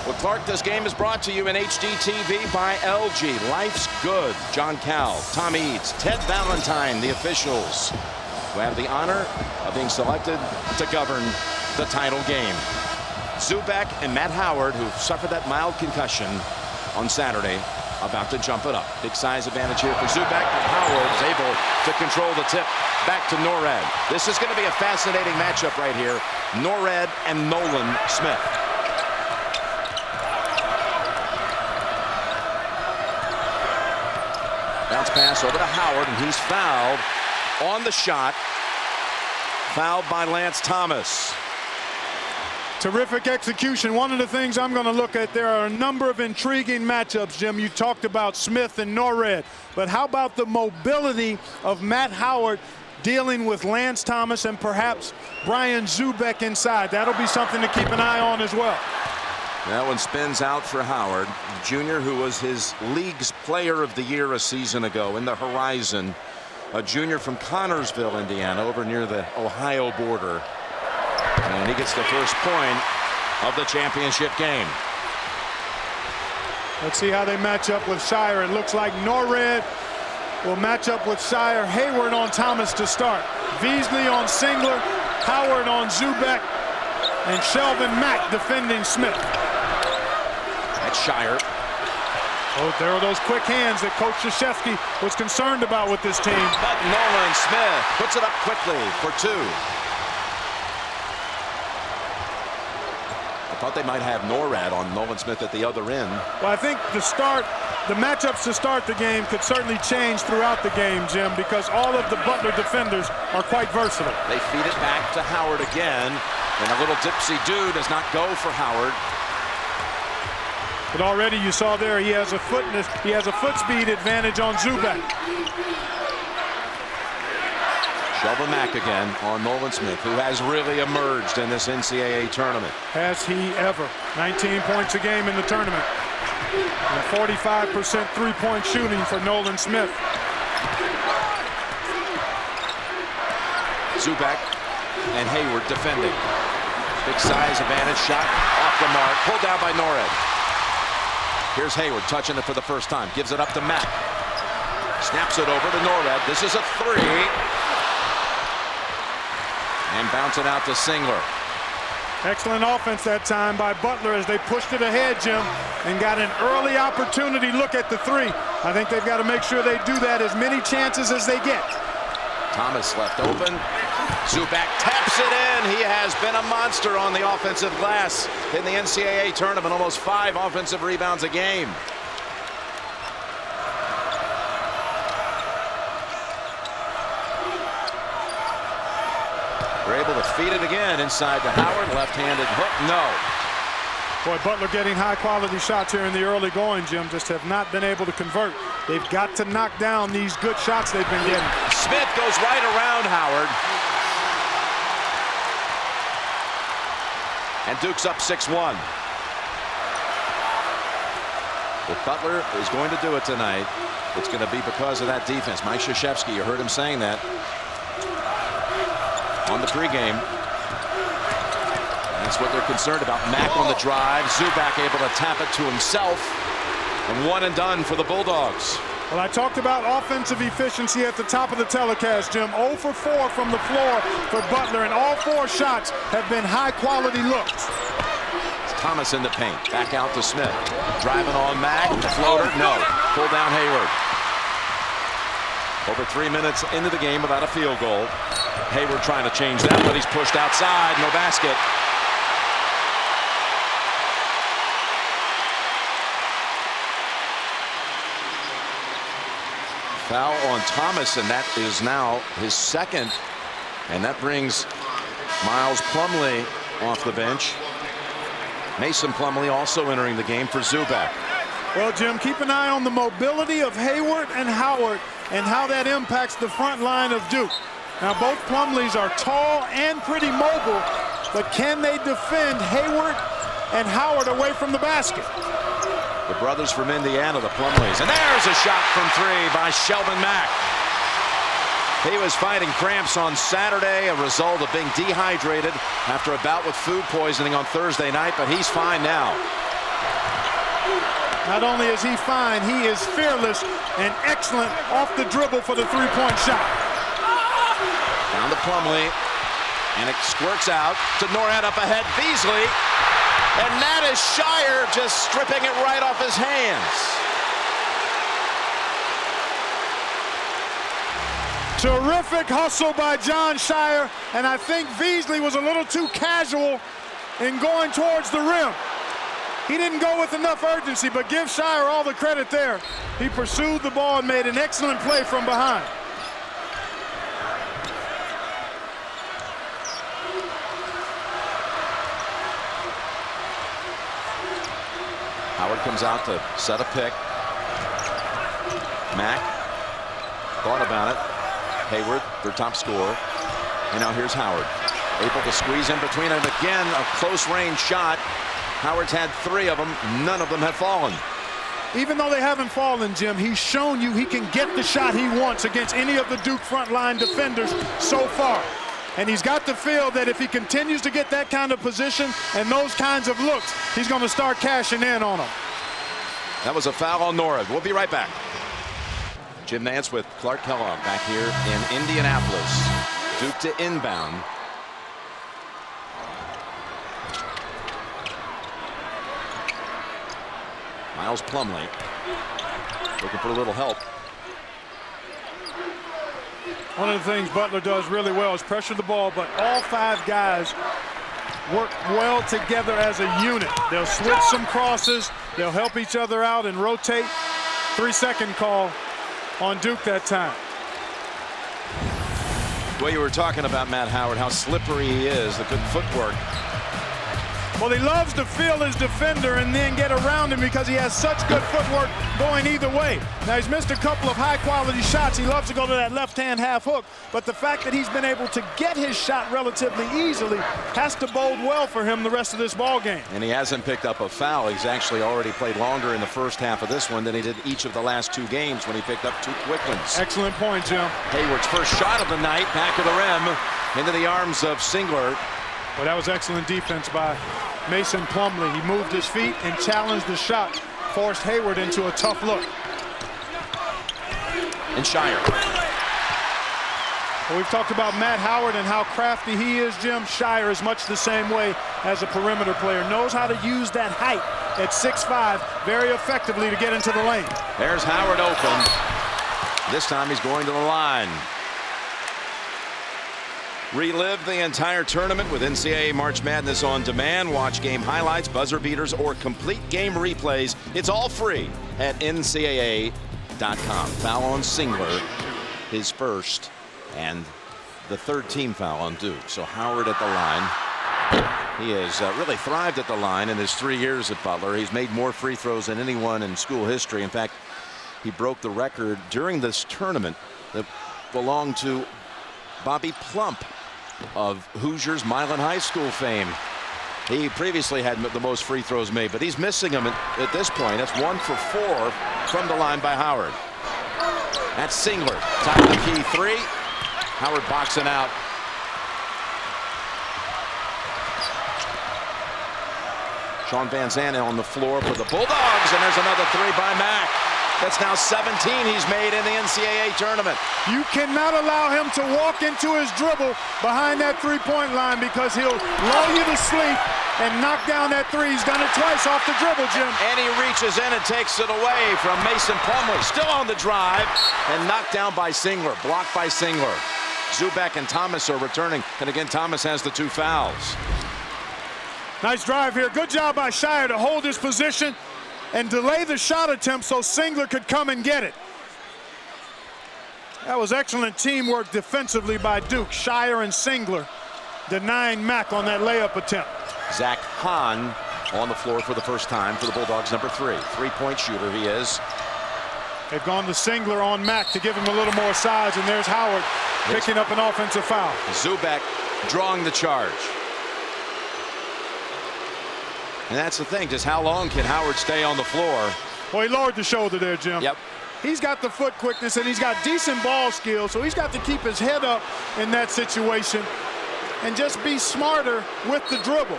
Well, Clark, this game is brought to you in HD TV by LG. Life's Good. John Cal, Tom Eads, Ted Valentine, the officials, who have the honor of being selected to govern the title game. Zubak and Matt Howard, who suffered that mild concussion on Saturday, about to jump it up. Big size advantage here for Zubak, but Howard is able to control the tip back to Norred. This is going to be a fascinating matchup right here. Norred and Nolan Smith. Bounce pass over to Howard, and he's fouled on the shot. Fouled by Lance Thomas. Terrific execution. One of the things I'm going to look at, there are a number of intriguing matchups, Jim. You talked about Smith and Norred, but how about the mobility of Matt Howard dealing with Lance Thomas and perhaps Brian Zubak inside? That'll be something to keep an eye on as well. That one spins out for Howard, the junior who was his league's player of the year a season ago in the Horizon. A junior from Connorsville, Indiana, over near the Ohio border. And he gets the first point of the championship game. Let's see how they match up with Shire. It looks like Norred will match up with Shire. Hayward on Thomas to start. Beasley on Singler. Howard on Zubak. And Shelvin Mack defending Smith. That's Shire. Oh, there are those quick hands that Coach Krzyzewski was concerned about with this team. But Nolan Smith puts it up quickly for two. I thought they might have Norred on Nolan Smith at the other end. Well, I think the matchups to start the game could certainly change throughout the game, Jim, because all of the Butler defenders are quite versatile. They feed it back to Howard again, and a little dipsy-do does not go for Howard. But already you saw there he has a foot speed advantage on Zubak. Shelvin Mack again on Nolan Smith, who has really emerged in this NCAA tournament. Has he ever? 19 points a game in the tournament. And 45% three-point shooting for Nolan Smith. Zubak and Hayward defending. Big size advantage, shot off the mark, pulled down by Norred. Here's Hayward touching it for the first time, gives it up to Mack. Snaps it over to Norred. This is a three. And bounce it out to Singler. Excellent offense that time by Butler as they pushed it ahead, Jim, and got an early opportunity look at the three. I think they've got to make sure they do that as many chances as they get. Thomas left open. Zubak taps it in. He has been a monster on the offensive glass in the NCAA tournament. Almost 5 offensive rebounds a game. They're able to feed it again inside to Howard. Left-handed hook. No. Boy, Butler getting high-quality shots here in the early going, Jim. Just have not been able to convert. They've got to knock down these good shots they've been getting. Smith goes right around Howard. And Duke's up 6-1. If Butler is going to do it tonight, it's going to be because of that defense. Mike Krzyzewski, you heard him saying that on the pregame. That's what they're concerned about. Mack on the drive. Zubak able to tap it to himself. And one and done for the Bulldogs. Well, I talked about offensive efficiency at the top of the telecast, Jim. 0 for 4 from the floor for Butler, and all 4 shots have been high-quality looks. Thomas in the paint. Back out to Smith. Driving on Mack. Floater. No. Pull down Hayward. Over 3 minutes into the game without a field goal. Hayward trying to change that, but he's pushed outside. No basket. Foul on Thomas, and that is now his second. And that brings Miles Plumlee off the bench. Mason Plumlee also entering the game for Zubak. Well, Jim, keep an eye on the mobility of Hayward and Howard and how that impacts the front line of Duke. Now, both Plumlees are tall and pretty mobile, but can they defend Hayward and Howard away from the basket? The brothers from Indiana, the Plumlees. And there's a shot from 3 by Shelvin Mack. He was fighting cramps on Saturday, a result of being dehydrated after a bout with food poisoning on Thursday night, but he's fine now. Not only is he fine, he is fearless and excellent off the dribble for the three-point shot. Down to Plumlee, and it squirts out to Norhead up ahead. Beasley, and that is Shire just stripping it right off his hands. Terrific hustle by John Shire, and I think Beasley was a little too casual in going towards the rim. He didn't go with enough urgency, but give Shire all the credit there. He pursued the ball and made an excellent play from behind. Howard comes out to set a pick. Mack thought about it. Hayward, their top scorer. And now here's Howard, able to squeeze in between them again. A close range shot. Howard's had 3 of them. None of them have fallen. Even though they haven't fallen, Jim, he's shown you he can get the shot he wants against any of the Duke frontline defenders so far. And he's got the feel that if he continues to get that kind of position and those kinds of looks, he's going to start cashing in on them. That was a foul on Norhead. We'll be right back. Jim Nance with Clark Kellogg back here in Indianapolis. Duke to inbound. Miles Plumlee looking for a little help. One of the things Butler does really well is pressure the ball, but all 5 guys work well together as a unit. They'll switch some crosses, they'll help each other out and rotate. 3-second call on Duke that time. Well, you were talking about Matt Howard, how slippery he is, the good footwork. Well, he loves to feel his defender and then get around him because he has such good footwork going either way. Now, he's missed a couple of high-quality shots. He loves to go to that left-hand half hook, but the fact that he's been able to get his shot relatively easily has to bode well for him the rest of this ball game. And he hasn't picked up a foul. He's actually already played longer in the first half of this one than he did each of the last 2 games when he picked up 2 quick ones. Excellent point, Jim. Hayward's first shot of the night, back of the rim, into the arms of Singler. Well, that was excellent defense by Mason Plumlee. He moved his feet and challenged the shot, forced Hayward into a tough look. And Shire. Well, we've talked about Matt Howard and how crafty he is, Jim. Shire is much the same way as a perimeter player. Knows how to use that height at 6'5" very effectively to get into the lane. There's Howard open. This time he's going to the line. Relive the entire tournament with NCAA March Madness on demand. Watch game highlights, buzzer beaters, or complete game replays. It's all free at ncaa.com. Foul on Singler, his first, and the 3rd team foul on Duke. So Howard at the line. He has really thrived at the line in his 3 years at Butler. He's made more free throws than anyone in school history. In fact, he broke the record during this tournament that belonged to Bobby Plump of Hoosiers Milan High School fame. He previously had the most free throws made, but he's missing them at this point. That's 1 for 4 from the line by Howard. That's Singler, top of the key 3. Howard boxing out. Sean Van Zandt on the floor for the Bulldogs, and there's another 3 by Mack. That's now 17 he's made in the NCAA tournament. You cannot allow him to walk into his dribble behind that 3-point line because he'll lull you to sleep and knock down that 3. He's done it twice off the dribble, Jim. And he reaches in and takes it away from Mason Plumlee. Still on the drive and knocked down by Singler. Blocked by Singler. Zubak and Thomas are returning. And again, Thomas has the 2 fouls. Nice drive here. Good job by Shire to hold his position and delay the shot attempt so Singler could come and get it. That was excellent teamwork defensively by Duke. Shire and Singler denying Mack on that layup attempt. Zach Hahn on the floor for the first time for the Bulldogs, number 3. 3-point shooter he is. They've gone to Singler on Mack to give him a little more size, and there's Howard picking up an offensive foul. Zubak drawing the charge. And that's the thing, just how long can Howard stay on the floor? Well, he lowered the shoulder there, Jim. Yep. He's got the foot quickness, and he's got decent ball skills, so he's got to keep his head up in that situation and just be smarter with the dribble.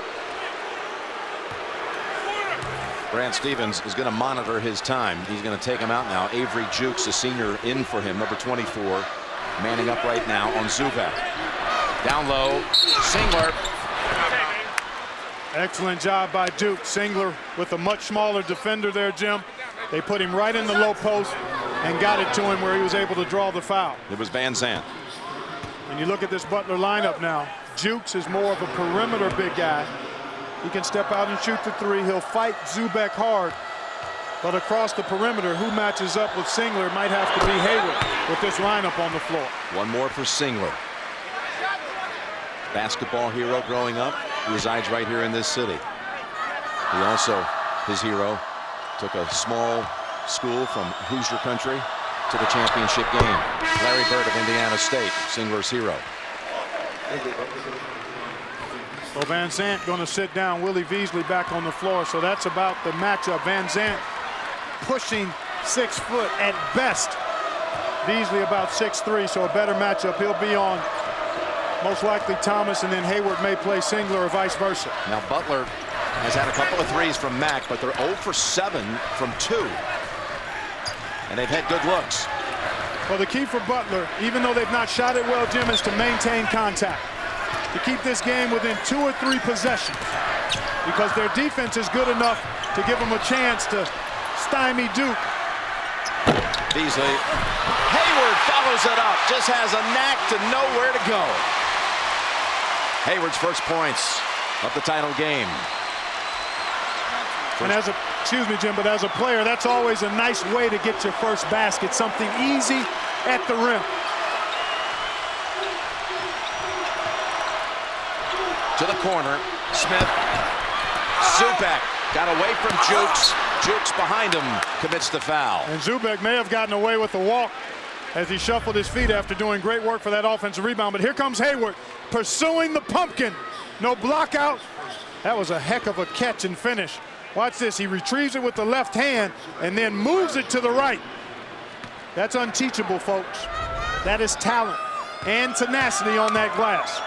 Brant Stevens is going to monitor his time. He's going to take him out now. Avery Jukes, a senior, in for him, number 24, manning up right now on Zubak. Down low, Singler. Excellent job by Duke. Singler with a much smaller defender there, Jim. They put him right in the low post and got it to him where he was able to draw the foul. It was Van Zandt. And you look at this Butler lineup now. Jukes is more of a perimeter big guy. He can step out and shoot the three. He'll fight Zubak hard. But across the perimeter, who matches up with Singler might have to be Hayward with this lineup on the floor. One more for Singler. Basketball hero growing up. He resides right here in this city. He also, his hero, took a small school from Hoosier country to the championship game. Larry Bird of Indiana State, Singler's hero. Well, Van Zandt going to sit down. Willie Veasley back on the floor. So that's about the matchup. Van Zandt pushing 6 foot at best. Veasley about 6'3", so a better matchup. He'll be on most likely Thomas, and then Hayward may play Singler or vice versa. Now Butler has had a couple of threes from Mack, but they're 0 for 7 from 2. And they've had good looks. Well, the key for Butler, even though they've not shot it well, Jim, is to maintain contact. To keep this game within 2 or 3 possessions. Because their defense is good enough to give them a chance to stymie Duke. Beasley. Hayward follows it up. Just has a knack to know where to go. Hayward's first points of the title game. And as a, excuse me, Jim, but as a player, that's always a nice way to get your first basket. Something easy at the rim. To the corner, Smith. Zubak got away from Jukes. Jukes behind him, commits the foul. And Zubak may have gotten away with the walk as he shuffled his feet after doing great work for that offensive rebound. But here comes Hayward pursuing the pumpkin. No block out. That was a heck of a catch and finish. Watch this. He retrieves it with the left hand and then moves it to the right. That's unteachable, folks. That is talent and tenacity on that glass.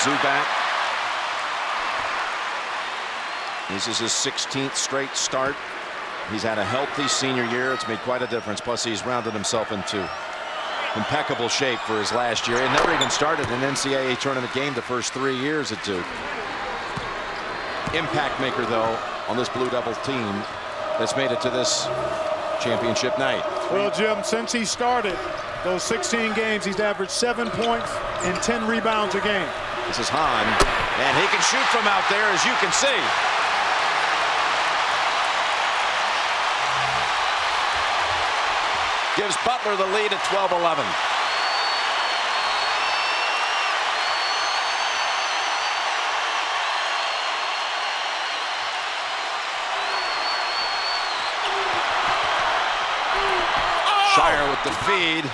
Zubak. This is his 16th straight start. He's had a healthy senior year. It's made quite a difference. Plus, he's rounded himself into impeccable shape for his last year. He never even started an NCAA tournament game the first 3 years at Duke. Impact maker, though, on this Blue Devil team that's made it to this championship night. Well, Jim, since he started those 16 games, he's averaged 7 points and 10 rebounds a game. This is Hahn, and he can shoot from out there, as you can see. Gives Butler the lead at 12-11. Shire with the feed.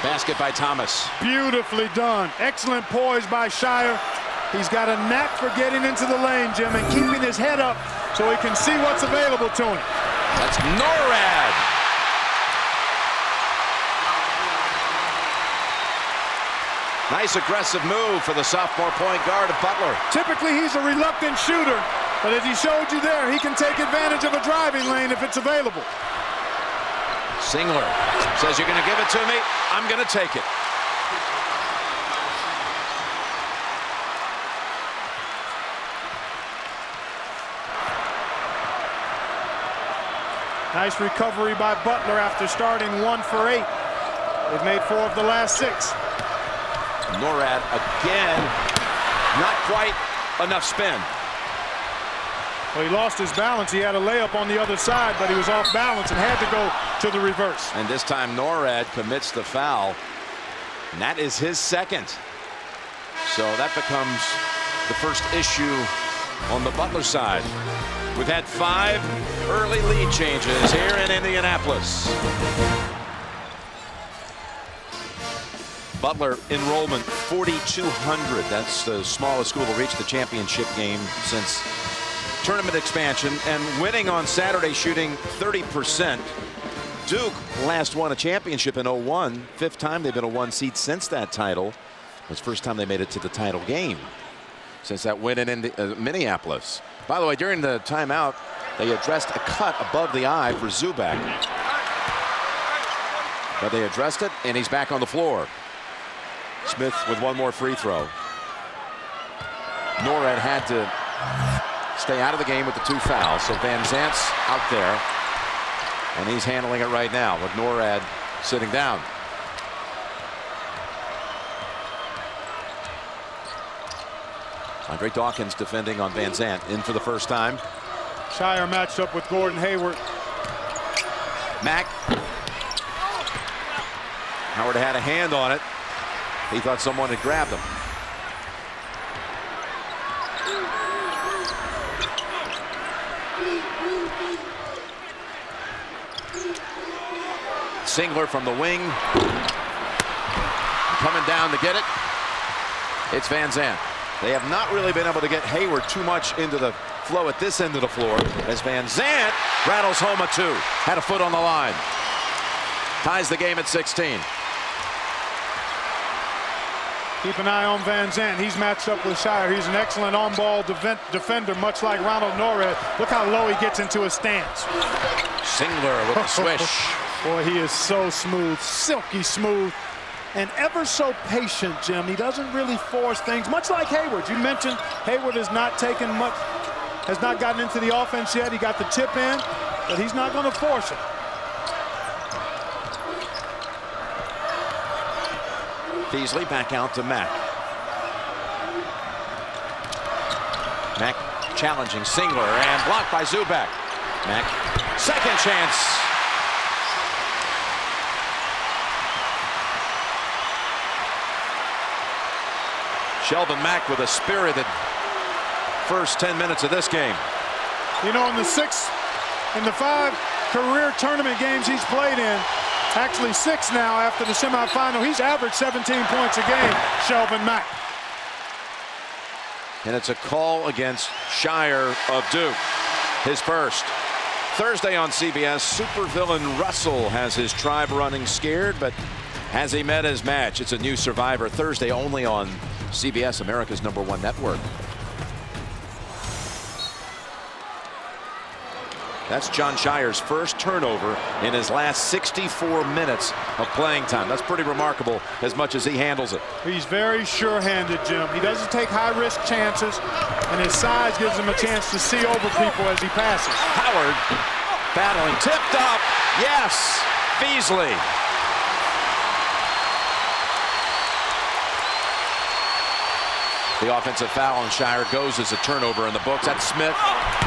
Basket by Thomas. Beautifully done. Excellent poise by Shire. He's got a knack for getting into the lane, Jim, and keeping his head up so he can see what's available to him. That's Norrad. Nice aggressive move for the sophomore point guard of Butler. Typically, he's a reluctant shooter, but as he showed you there, he can take advantage of a driving lane if it's available. Singler says, you're going to give it to me, I'm going to take it. Nice recovery by Butler after starting 1 for 8. They've made 4 of the last 6. Norrad again, not quite enough spin. Well, he lost his balance. He had a layup on the other side, but he was off balance and had to go to the reverse. And this time Norrad commits the foul. And that is his second. So that becomes the first issue on the Butler side. We've had 5 early lead changes here in Indianapolis. Butler enrollment 4,200. That's the smallest school to reach the championship game since tournament expansion, and winning on Saturday, shooting 30%. Duke last won a championship in 01. 5th time they've been a 1 seed since that title. It was the first time they made it to the title game. since that win in Minneapolis. By the way, during the timeout, they addressed a cut above the eye for Zubac. But they addressed it, and he's back on the floor. Smith with one more free throw. Norred had to stay out of the game with the 2 fouls, so Van Zant's out there, and he's handling it right now with Norred sitting down. Andre Dawkins defending on Van Zant, in for the first time. Shire matched up with Gordon Hayward. Mack. Howard had a hand on it. He thought someone had grabbed him. Singler from the wing. Coming down to get it. It's Van Zant. They have not really been able to get Hayward too much into the flow at this end of the floor, as Van Zant rattles home a 2. Had a foot on the line. Ties the game at 16. Keep an eye on Van Zant. He's matched up with Shire. He's an excellent on-ball defender, much like Ronald Norred. Look how low he gets into his stance. Singler with a swish. Boy, he is so smooth, silky smooth, and ever so patient, Jim. He doesn't really force things, much like Hayward. You mentioned Hayward has not taken much, has not gotten into the offense yet. He got the tip in, but he's not going to force it. Beasley back out to Mack. Mack challenging Singler and blocked by Zubac. Mack, second chance. Shelvin Mack with a spirited first 10 minutes of this game. You know, in the 5 career tournament games he's played in, actually 6 now after the semifinal, he's averaged 17 points a game, Shelvin Mack. And it's a call against Shire of Duke, his first. Thursday on CBS, supervillain Russell has his tribe running scared, but has he met his match? It's a new Survivor Thursday only on CBS, America's #1 network. That's Jon Scheyer's first turnover in his last 64 minutes of playing time. That's pretty remarkable, as much as he handles it. He's very sure-handed, Jim. He doesn't take high-risk chances, and his size gives him a chance to see over people as he passes. Howard battling, tipped up. Yes, Beasley. The offensive foul on Shire goes as a turnover in the books. That's Smith.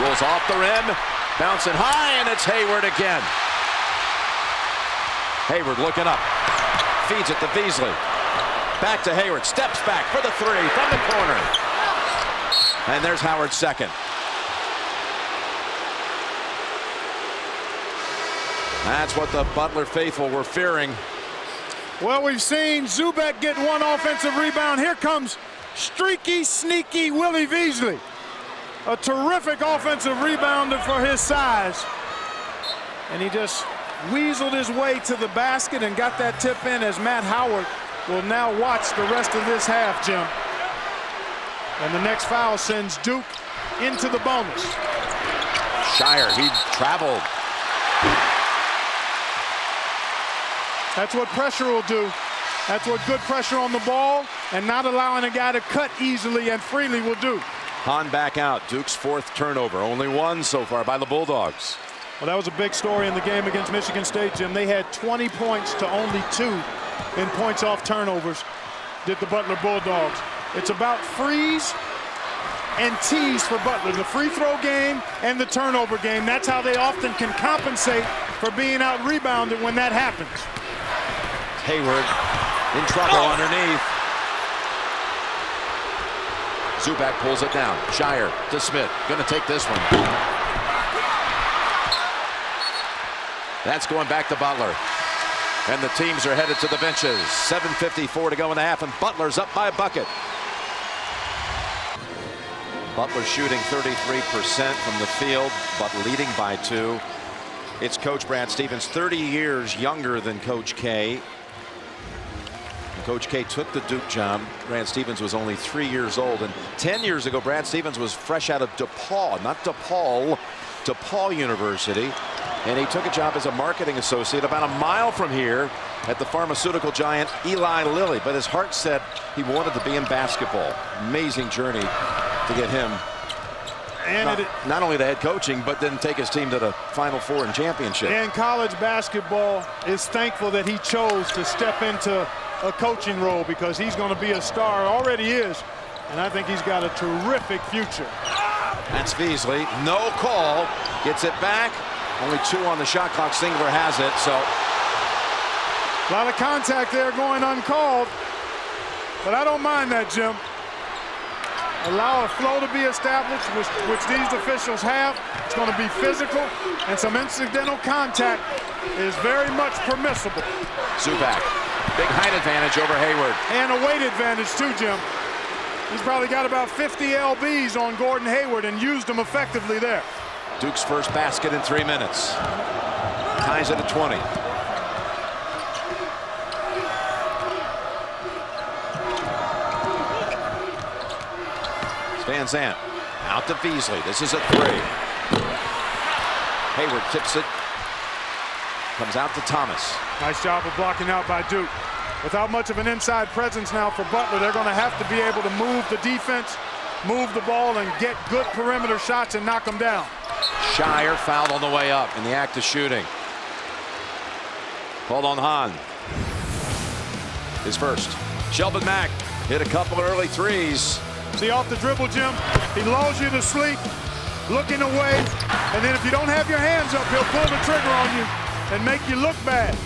Rolls off the rim. Bouncing high, and it's Hayward again. Hayward looking up. Feeds it to Beasley. Back to Hayward. Steps back for the 3 from the corner. And there's Howard's second. That's what the Butler faithful were fearing. Well, we've seen Zubac get 1 offensive rebound. Here comes streaky, sneaky Willie Beasley. A terrific offensive rebounder for his size. And he just weaseled his way to the basket and got that tip in, as Matt Howard will now watch the rest of this half, Jim. And the next foul sends Duke into the bonus. Shire, he traveled. That's what pressure will do. That's what good pressure on the ball and not allowing a guy to cut easily and freely will do. Hahn back out. Duke's 4th turnover. Only 1 so far by the Bulldogs. Well, that was a big story in the game against Michigan State, Jim. They had 20 points to only 2 in points off turnovers, did the Butler Bulldogs. It's about freeze and tease for Butler. The free throw game and the turnover game. That's how they often can compensate for being out rebounded when that happens. Hayward in trouble underneath. Zubac pulls it down. Shire to Smith. Going to take this one. That's going back to Butler. And the teams are headed to the benches. 7:54 to go in the half, and Butler's up by a bucket. Butler shooting 33% from the field, but leading by 2. It's Coach Brad Stevens, 30 years younger than Coach K. Coach K took the Duke job. Brad Stevens was only 3 years old, and 10 years ago Brad Stevens was fresh out of DePaul, not DePaul, DePaul University, and he took a job as a marketing associate about a mile from here at the pharmaceutical giant Eli Lilly. But his heart said he wanted to be in basketball. Amazing journey to get him and not only to head coaching, but then take his team to the Final Four and championship. And college basketball is thankful that he chose to step into a coaching role, because he's going to be a star, already is, and I think he's got a terrific future. That's Beasley. No call. Gets it back. Only 2 on the shot clock. Singler has it. So a lot of contact there going uncalled, but I don't mind that, Jim. Allow a flow to be established, which these officials have. It's going to be physical, and some incidental contact is very much permissible. Zubac, big height advantage over Hayward. And a weight advantage too, Jim. He's probably got about 50 lbs on Gordon Hayward and used them effectively there. Duke's first basket in 3 minutes. Ties it at 20. Van Zandt out to Beasley. This is a 3. Hayward tips it. Comes out to Thomas. Nice job of blocking out by Duke. Without much of an inside presence now for Butler, they're going to have to be able to move the defense, move the ball, and get good perimeter shots and knock them down. Shire fouled on the way up in the act of shooting. Called on Hahn. His first. Shelvin Mack hit a couple of early threes. See, off the dribble, Jim, he lulls you to sleep, looking away, and then if you don't have your hands up, he'll pull the trigger on you and make you look bad.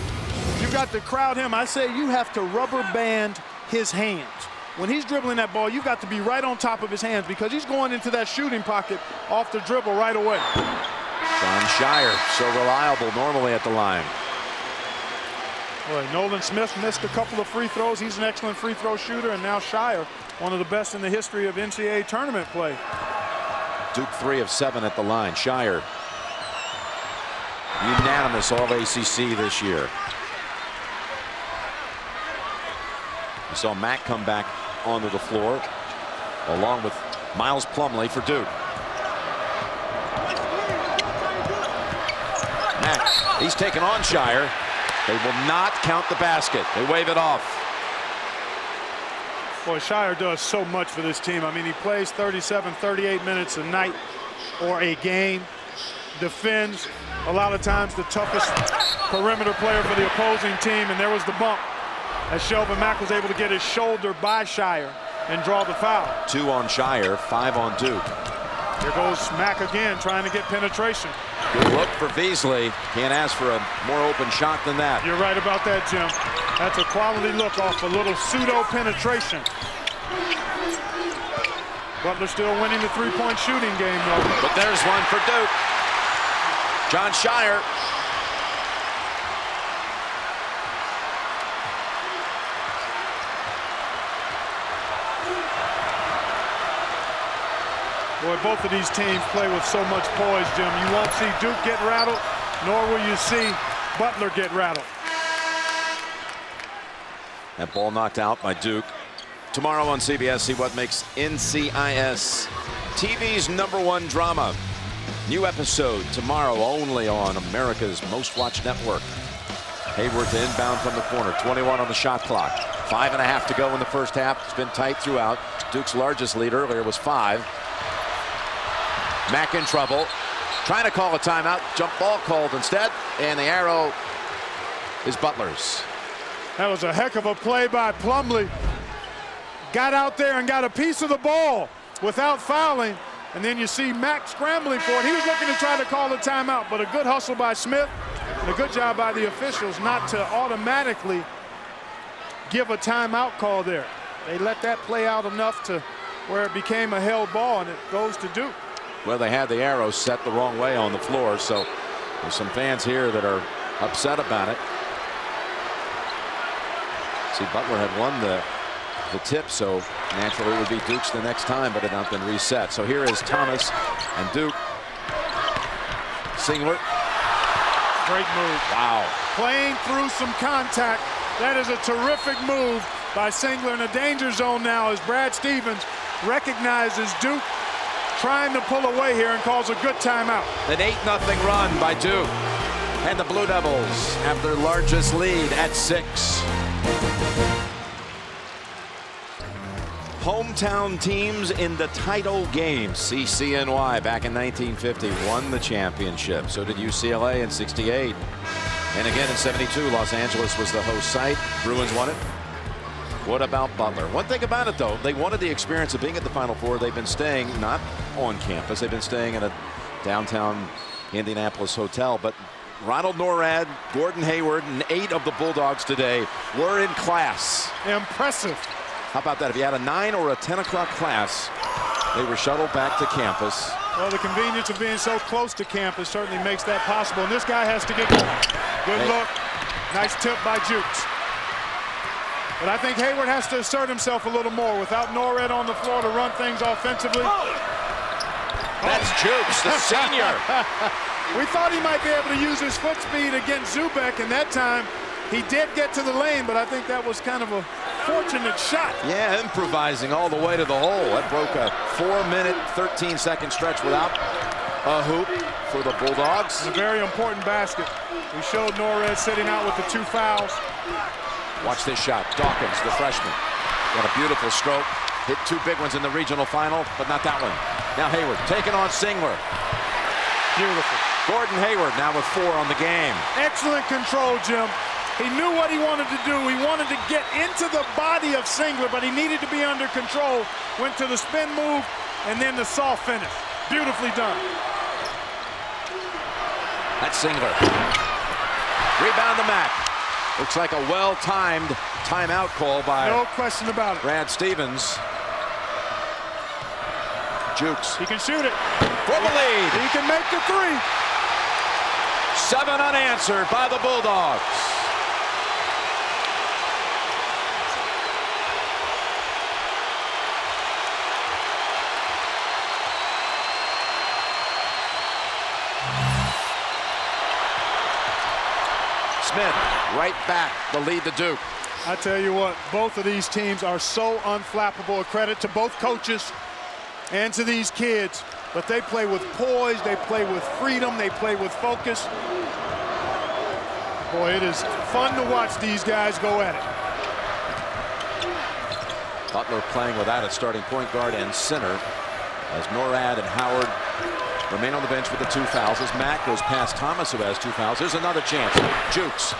You've got to crowd him. I say you have to rubber band his hands. When he's dribbling that ball, you've got to be right on top of his hands, because he's going into that shooting pocket off the dribble right away. John Shire, so reliable normally at the line. Boy, Nolan Smith missed a couple of free throws. He's an excellent free throw shooter, and now Shire, one of the best in the history of NCAA tournament play. Duke 3 of 7 at the line. Shire, unanimous All-ACC this year. You saw Mack come back onto the floor, along with Miles Plumlee for Duke. Mack, he's taken on Shire. They will not count the basket. They wave it off. Boy, Shire does so much for this team. I mean, he plays 37, 38 minutes a night or a game, defends a lot of times the toughest perimeter player for the opposing team, and there was the bump as Shelvin Mack was able to get his shoulder by Shire and draw the foul. 2 on Shire, 5 on Duke. Here goes Mack again, trying to get penetration. Good look for Beasley. Can't ask for a more open shot than that. You're right about that, Jim. That's a quality look off a little pseudo penetration. Butler still winning the three-point shooting game, though. But there's one for Duke. John Shire. Boy, both of these teams play with so much poise, Jim. You won't see Duke get rattled, nor will you see Butler get rattled. That ball knocked out by Duke. Tomorrow on CBS, see what makes NCIS TV's #1 drama. New episode tomorrow only on America's most watched network. Hayward to inbound from the corner. 21 on the shot clock. 5.5 to go in the first half. It's been tight throughout. Duke's largest lead earlier was 5. Mack in trouble. Trying to call a timeout. Jump ball called instead. And the arrow is Butler's. That was a heck of a play by Plumlee. Got out there and got a piece of the ball without fouling. And then you see Mack scrambling for it. He was looking to try to call a timeout, but a good hustle by Smith and a good job by the officials not to automatically give a timeout call there. They let that play out enough to where it became a held ball, and it goes to Duke. Well, they had the arrow set the wrong way on the floor, so there's some fans here that are upset about it. See, Butler had won the tip, so naturally it would be Duke's the next time, but it had not been reset. So here is Thomas and Duke. Singler. Great move. Wow. Playing through some contact. That is a terrific move by Singler in a danger zone now as Brad Stevens recognizes Duke trying to pull away here and calls a good timeout. An 8-0 run by Duke. And the Blue Devils have their largest lead at 6. Hometown teams in the title game. CCNY back in 1950 won the championship. So did UCLA in '68. And again in '72, Los Angeles was the host site. Bruins won it. What about Butler? One thing about it, though, they wanted the experience of being at the Final Four. They've been staying not on campus. They've been staying at a downtown Indianapolis hotel. But Ronald Norrad, Gordon Hayward, and 8 of the Bulldogs today were in class. Impressive. How about that? If you had a 9 or a 10 o'clock class, they were shuttled back to campus. Well, the convenience of being so close to campus certainly makes that possible. And this guy has to get going. Good look. Nice tip by Jukes. But I think Hayward has to assert himself a little more without Norrad on the floor to run things offensively. That's Jukes, the senior. We thought he might be able to use his foot speed against Zubek, and that time he did get to the lane, but I think that was kind of a fortunate shot. Yeah, improvising all the way to the hole. That broke a 4-minute, 13-second stretch without a hoop for the Bulldogs. It's a very important basket. We showed Norrad sitting out with the 2 fouls. Watch this shot. Dawkins, the freshman, got a beautiful stroke. Hit 2 big ones in the regional final, but not that one. Now Hayward taking on Singler. Beautiful. Gordon Hayward now with 4 on the game. Excellent control, Jim. He knew what he wanted to do. He wanted to get into the body of Singler, but he needed to be under control. Went to the spin move and then the soft finish. Beautifully done. That's Singler. Rebound to Mack. Looks like a well-timed timeout call by no question about it. Brad Stevens. Jukes. He can shoot it. For the lead. He can make the 3. 7 unanswered by the Bulldogs. Smith right back, the lead to Duke. I tell you what, both of these teams are so unflappable. A credit to both coaches and to these kids. But they play with poise, they play with freedom, they play with focus. Boy, it is fun to watch these guys go at it. Butler playing without a starting point guard and center as Norrad and Howard remain on the bench with the 2 fouls as Mack goes past Thomas, who has 2 fouls. There's another chance. Jukes.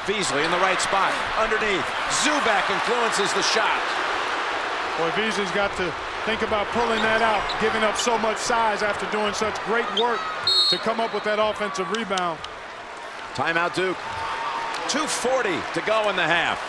Beasley in the right spot. Underneath. Zubak influences the shot. Boy, Beasley's got to think about pulling that out, giving up so much size after doing such great work to come up with that offensive rebound. Timeout Duke. 2:40 to go in the half.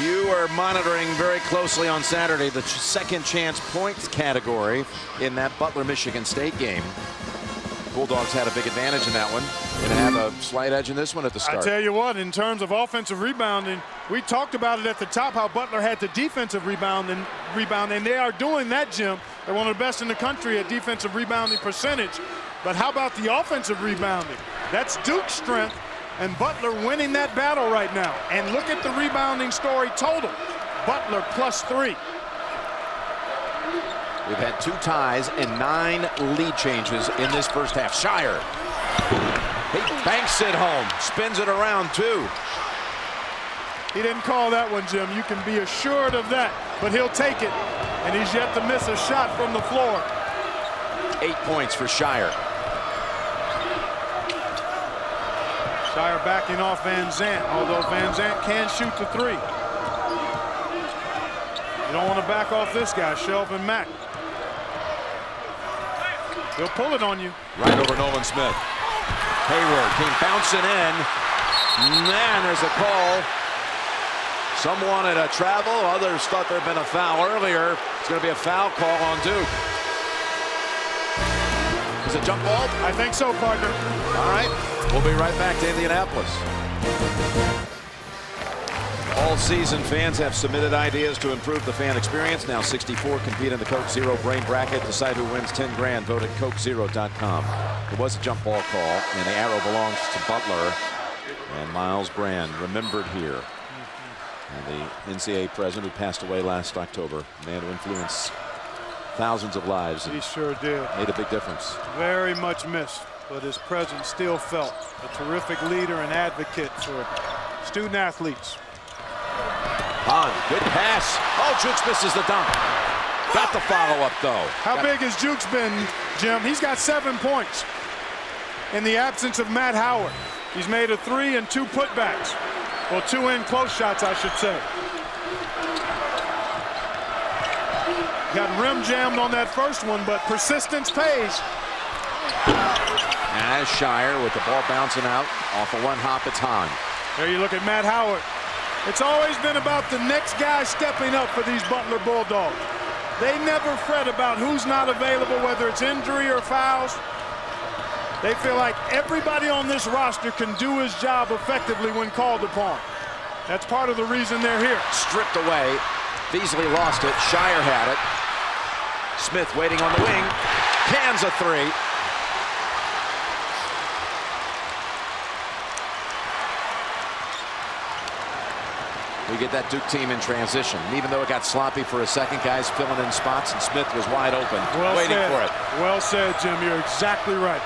You are monitoring very closely on Saturday the second chance points category in that Butler-Michigan State game. Bulldogs had a big advantage in that one and have a slight edge in this one at the start. I tell you what, in terms of offensive rebounding, we talked about it at the top, how Butler had the defensive rebound, and they are doing that, Jim. They're one of the best in the country at defensive rebounding percentage. But how about the offensive rebounding? That's Duke's strength. And Butler winning that battle right now. And look at the rebounding story total. Butler +3. We've had 2 ties and 9 lead changes in this first half. Shire. He banks it home. Spins it around, too. He didn't call that one, Jim. You can be assured of that. But he'll take it. And he's yet to miss a shot from the floor. 8 points for Shire. Shire backing off Van Zandt, although Van Zandt can shoot the 3. You don't want to back off this guy, Shelvin Mack. He'll pull it on you. Right over Nolan Smith. Hayward came bouncing in. Man, there's a call. Some wanted a travel, others thought there'd been a foul earlier. It's going to be a foul call on Duke. Is it jump ball? I think so, partner. All right. We'll be right back to Indianapolis. All season, fans have submitted ideas to improve the fan experience. Now 64 compete in the Coke Zero Brain Bracket. Decide who wins 10 grand. Vote at CokeZero.com. There was a jump ball call, and the arrow belongs to Butler. And Miles Brand remembered here. And the NCAA president who passed away last October, a man who influenced thousands of lives. He sure did. Made a big difference. Very much missed, but his presence still felt. A terrific leader and advocate for student athletes. Hahn, good pass. Oh, Jukes misses the dunk. Got the follow-up, though. How big has Jukes been, Jim? He's got 7 points in the absence of Matt Howard. He's made a 3 and 2 putbacks. Well, 2 in close shots, I should say. Got rim jammed on that first one, but persistence pays. As Shire with the ball bouncing out off a one hop, it's Hahn. There you look at Matt Howard. It's always been about the next guy stepping up for these Butler Bulldogs. They never fret about who's not available, whether it's injury or fouls. They feel like everybody on this roster can do his job effectively when called upon. That's part of the reason they're here. Stripped away. Beasley lost it. Shire had it. Smith waiting on the wing. Cans a 3. We get that Duke team in transition. And even though it got sloppy for a second, guys filling in spots, and Smith was wide open, waiting for it. Well said, Jim. You're exactly right.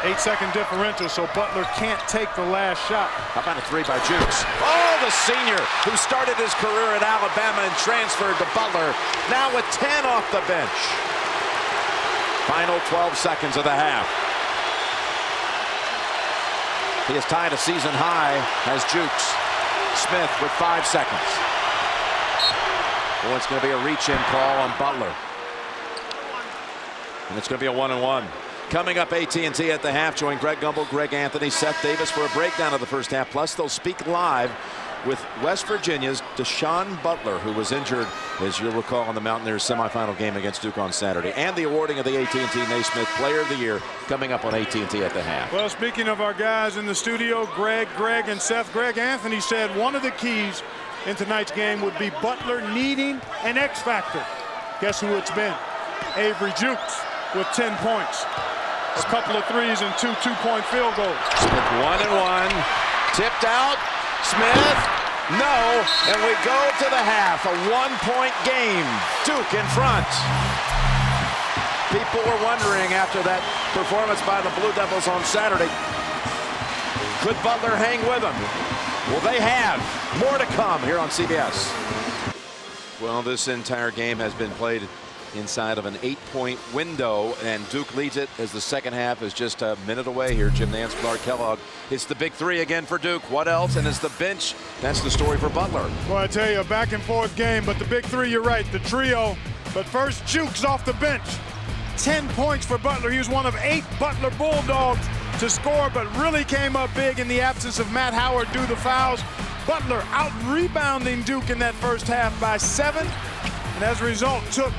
8-second differential, so Butler can't take the last shot. How about a 3 by Jukes? Oh, the senior who started his career at Alabama and transferred to Butler, now with 10 off the bench. Final 12 seconds of the half. He has tied a season high as Jukes. Smith with 5 seconds. Well, it's going to be a reach-in call on Butler. And it's going to be a 1-and-1. Coming up, AT&T at the half. Join Greg Gumbel, Greg Anthony, Seth Davis for a breakdown of the first half. Plus, they'll speak live with West Virginia's Deshaun Butler, who was injured, as you'll recall, in the Mountaineers semifinal game against Duke on Saturday. And the awarding of the AT&T Naismith Player of the Year coming up on AT&T at the half. Well, speaking of our guys in the studio, Greg, and Seth, Greg Anthony said one of the keys in tonight's game would be Butler needing an X factor. Guess who it's been? Avery Jukes with 10 points. A couple of 3s and 2 two-point field goals. Smith 1-and-1. Tipped out. Smith. No. And we go to the half. A 1-point game. Duke in front. People were wondering after that performance by the Blue Devils on Saturday, could Butler hang with them? Well, they have. More to come here on CBS. Well, this entire game has been played inside of an 8-point window, and Duke leads it as the second half is just a minute away here. Jim Nance, Clark Kellogg. It's the big 3 again for Duke. What else? And it's the bench. That's the story for Butler. Well, I tell you, a back and forth game, but the big 3, you're right, the trio. But first, Jukes off the bench. 10 points for Butler. He was one of 8 Butler Bulldogs to score, but really came up big in the absence of Matt Howard due to the fouls. Butler out rebounding Duke in that first half by 7, and as a result took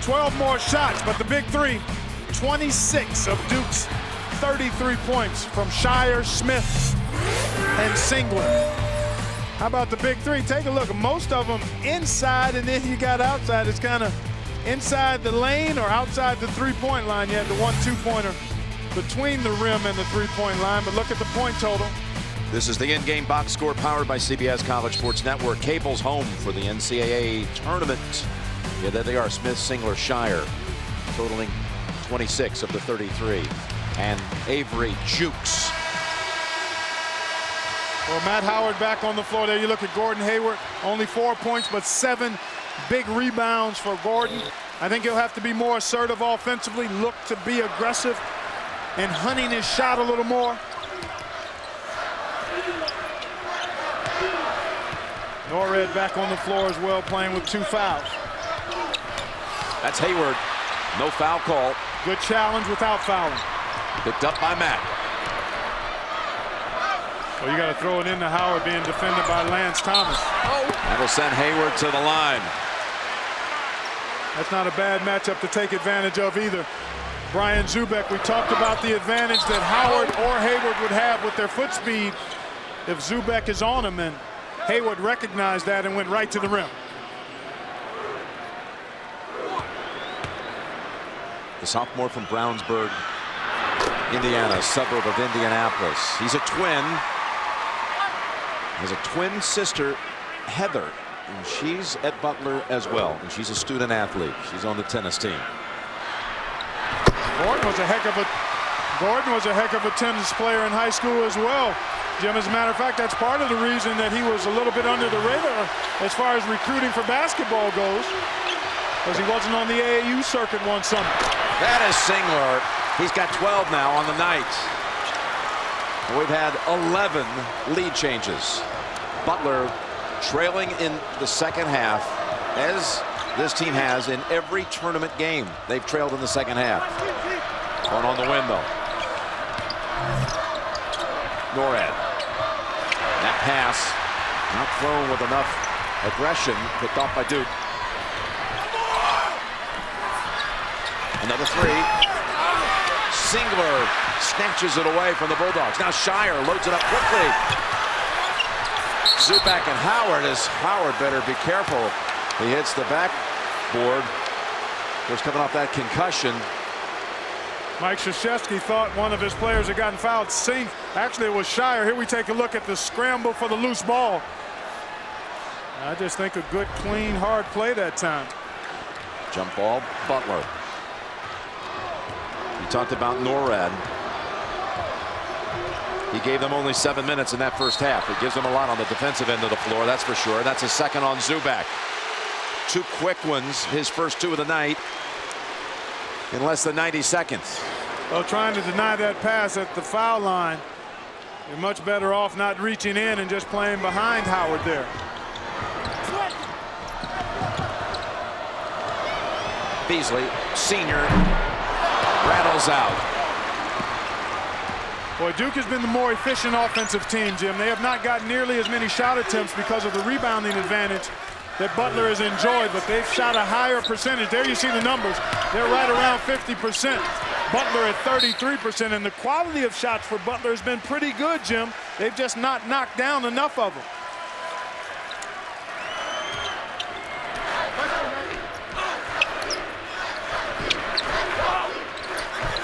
12 more shots, but the big 3, 26 of Duke's 33 points from Shire, Smith, and Singler. How about the big 3? Take a look. Most of them inside, and then you got outside. It's kind of inside the lane or outside the 3-point line. You had the 1-2-pointer between the rim and the 3-point line, but look at the point total. This is the in-game box score powered by CBS College Sports Network. Cable's home for the NCAA tournament. Yeah, there they are, Smith, Singler, Shire, totaling 26 of the 33. And Avery Jukes. Well, Matt Howard back on the floor there. You look at Gordon Hayward, only 4 points, but 7 big rebounds for Gordon. I think he'll have to be more assertive offensively, look to be aggressive and hunting his shot a little more. Norred back on the floor as well, playing with 2 fouls. That's Hayward. No foul call. Good challenge without fouling. Picked up by Matt. Well, you got to throw it into Howard being defended by Lance Thomas. Oh. That'll send Hayward to the line. That's not a bad matchup to take advantage of either. Brian Zubek, we talked about the advantage that Howard or Hayward would have with their foot speed if Zubek is on him, and Hayward recognized that and went right to the rim. The sophomore from Brownsburg, Indiana, suburb of Indianapolis. He's a twin. He has a twin sister, Heather, and she's at Butler as well, and she's a student athlete. She's on the tennis team. Gordon was a heck of a tennis player in high school as well, Jim. As a matter of fact, that's part of the reason that he was a little bit under the radar as far as recruiting for basketball goes, because he wasn't on the AAU circuit one summer. That is Singler. He's got 12 now on the night. We've had 11 lead changes. Butler trailing in the second half, as this team has in every tournament game. They've trailed in the second half. One on the win, though. Norad. That pass not thrown with enough aggression, picked off by Duke. Another three. Singler snatches it away from the Bulldogs. Now Shire loads it up quickly. Zubak and Howard, as Howard better be careful. He hits the backboard. Of course, coming off that concussion. Mike Krzyzewski thought one of his players had gotten fouled. Actually, it was Shire. Here we take a look at the scramble for the loose ball. I just think a good, clean, hard play that time. Jump ball, Butler. We talked about Norad. He gave them only 7 minutes in that first half. It gives them a lot on the defensive end of the floor, that's for sure. That's a second on Zubak. Two quick ones, his first two of the night, in less than 90 seconds. Well, trying to deny that pass at the foul line. You're much better off not reaching in and just playing behind Howard there. Beasley, senior, rattles out. Boy, Duke has been the more efficient offensive team, Jim. They have not gotten nearly as many shot attempts because of the rebounding advantage that Butler has enjoyed, but they've shot a higher percentage. There you see the numbers. They're right around 50%. Butler at 33%, and the quality of shots for Butler has been pretty good, Jim. They've just not knocked down enough of them.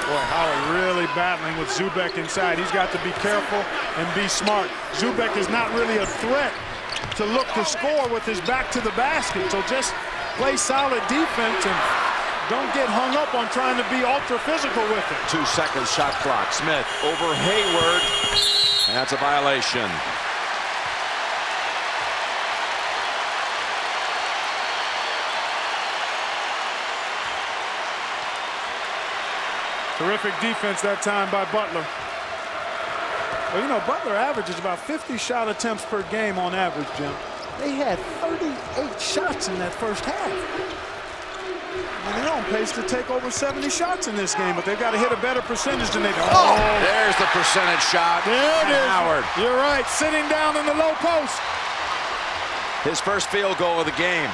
Boy, Howard really battling with Zubek inside. He's got to be careful and be smart. Zubek is not really a threat to look to score with his back to the basket. So just play solid defense and don't get hung up on trying to be ultra physical with it. 2 seconds shot clock. Smith over Hayward. And that's a violation. Terrific defense that time by Butler. Well, you know, Butler averages about 50 shot attempts per game on average, Jim. They had 38 shots in that first half. And they're on pace to take over 70 shots in this game, but they've got to hit a better percentage than they do. Oh, there's the percentage shot. There it is. Howard. You're right, sitting down in the low post. His first field goal of the game.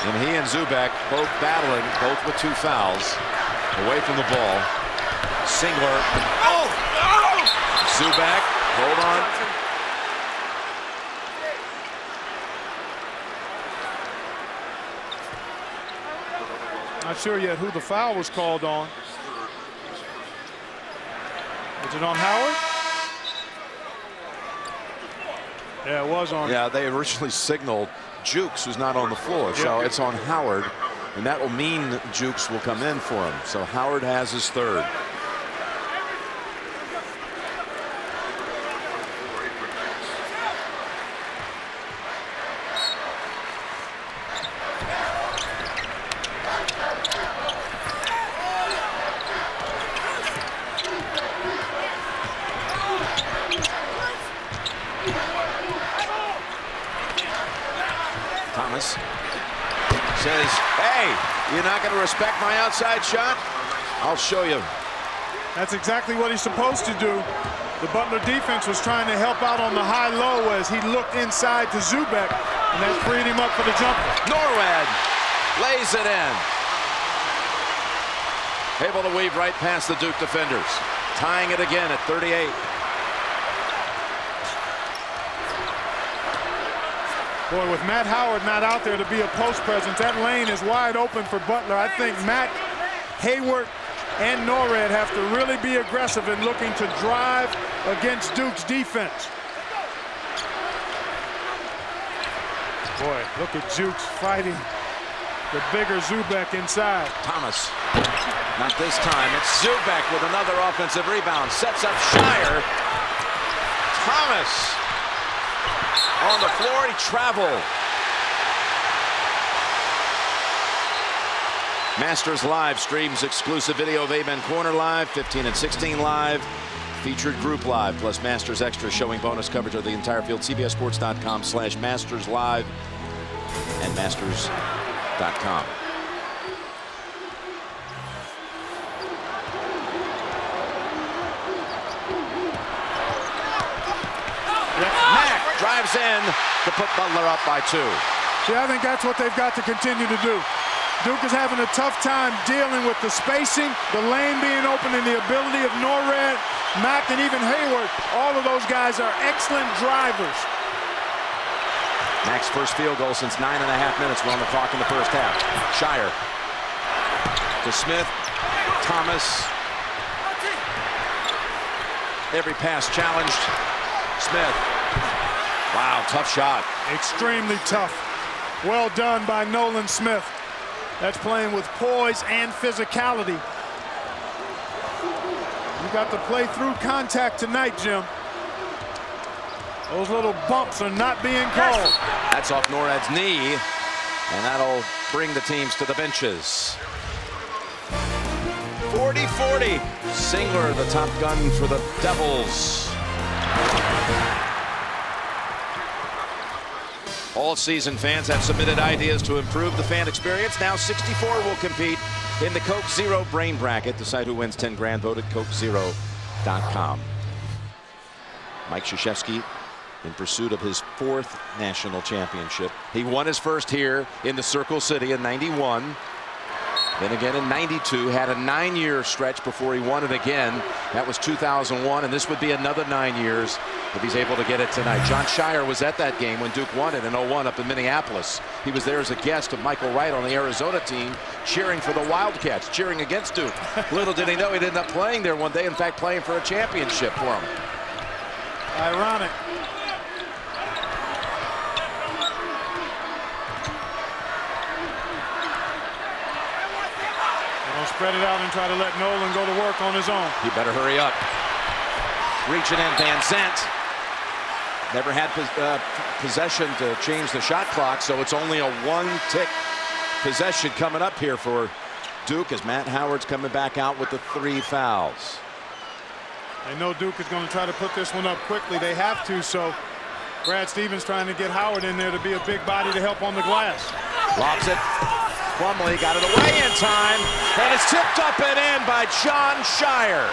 And he and Zubak both battling, both with 2 fouls, away from the ball. Singler. Oh! Zubak, hold on. Not sure yet who the foul was called on. Was it on Howard? Yeah, it was on. Yeah, they originally signaled Jukes, who's not on the floor, so it's on Howard, and that will mean Jukes will come in for him. So Howard has his third. Thomas says, hey, you're not going to respect my outside shot? I'll show you. That's exactly what he's supposed to do. The Butler defense was trying to help out on the high-low as he looked inside to Zubek, and that freed him up for the jumper. Norad lays it in. able to weave right past the Duke defenders, tying it again at 38. Boy, with Matt Howard not out there to be a post presence, that lane is wide open for Butler. I think Matt, Hayward, and Norred have to really be aggressive in looking to drive against Duke's defense. Boy, look at Jukes fighting the bigger Zubek inside. Thomas, not this time. It's Zubek with another offensive rebound. Sets up Shire. Thomas on the floor, he traveled. Masters Live streams exclusive video of Amen Corner Live, 15 and 16 Live, featured group live, plus Masters Extra showing bonus coverage of the entire field. CBSSports.com/Masters Live and Masters.com. Drives in to put Butler up by 2. Yeah, I think that's what they've got to continue to do. Duke is having a tough time dealing with the spacing, the lane being open, and the ability of Norred, Mack, and even Hayward. All of those guys are excellent drivers. Mack's first field goal since 9.5 minutes. We're on the clock in the first half. Shire to Smith. Thomas. Every pass challenged. Smith. Wow, tough shot. Extremely tough. Well done by Nolan Smith. That's playing with poise and physicality. You got to play through contact tonight, Jim. Those little bumps are not being called. That's off Norad's knee, and that'll bring the teams to the benches. 40-40. Singler, the top gun for the Devils. All season fans have submitted ideas to improve the fan experience. Now 64 will compete in the Coke Zero Brain Bracket. Decide who wins 10 grand. Vote at CokeZero.com. Mike Krzyzewski in pursuit of his 4th national championship. He won his first here in the Circle City in '91. Then again in '92, had a 9-year stretch before he won it again. That was 2001, and this would be another 9 years if he's able to get it tonight. John Shire was at that game when Duke won it in '01 up in Minneapolis. He was there as a guest of Michael Wright on the Arizona team, cheering for the Wildcats, cheering against Duke. Little did he know he'd end up playing there one day, in fact, playing for a championship for him. Ironic. Spread it out and try to let Nolan go to work on his own. He better hurry up. Reaching in, Van Zandt. Never had possession to change the shot clock, so it's only a 1-tick possession coming up here for Duke as Matt Howard's coming back out with the 3 fouls. They know Duke is going to try to put this one up quickly. They have to, so Brad Stevens trying to get Howard in there to be a big body to help on the glass. Lobs it. Plumlee got it away in time, and it's tipped up and in by John Shire.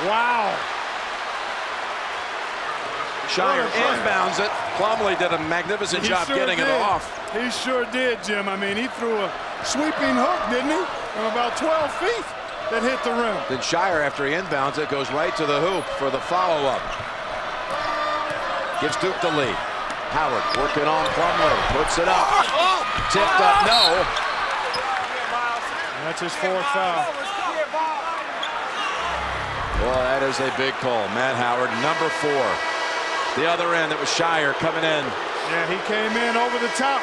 Wow. Shire inbounds it. Plumlee did a magnificent job getting it off. He sure did, Jim. I mean, he threw a sweeping hook, didn't he? From about 12 feet that hit the rim. Then Shire, after he inbounds it, goes right to the hoop for the follow-up. Gives Duke the lead. Howard working on Plumlee, puts it up. Tipped up, no. That's his 4th foul. Boy, that is a big call. Matt Howard, number 4. The other end, it was Shire coming in. Yeah, he came in over the top.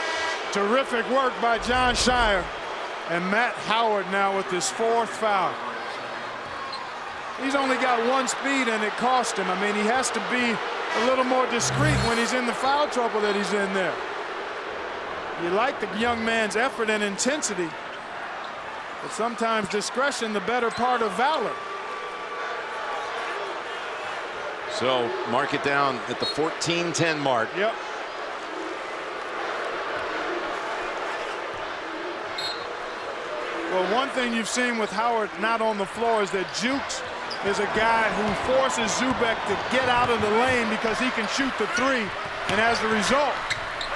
Terrific work by John Shire. And Matt Howard now with his 4th foul. He's only got 1 speed, and it cost him. I mean, he has to be a little more discreet when he's in the foul trouble that he's in there. You like the young man's effort and intensity, but sometimes discretion the better part of valor. So mark it down at the 14-10 mark. Yep. Well, one thing you've seen with Howard not on the floor is that Jukes is a guy who forces Zubek to get out of the lane because he can shoot the 3. And as a result,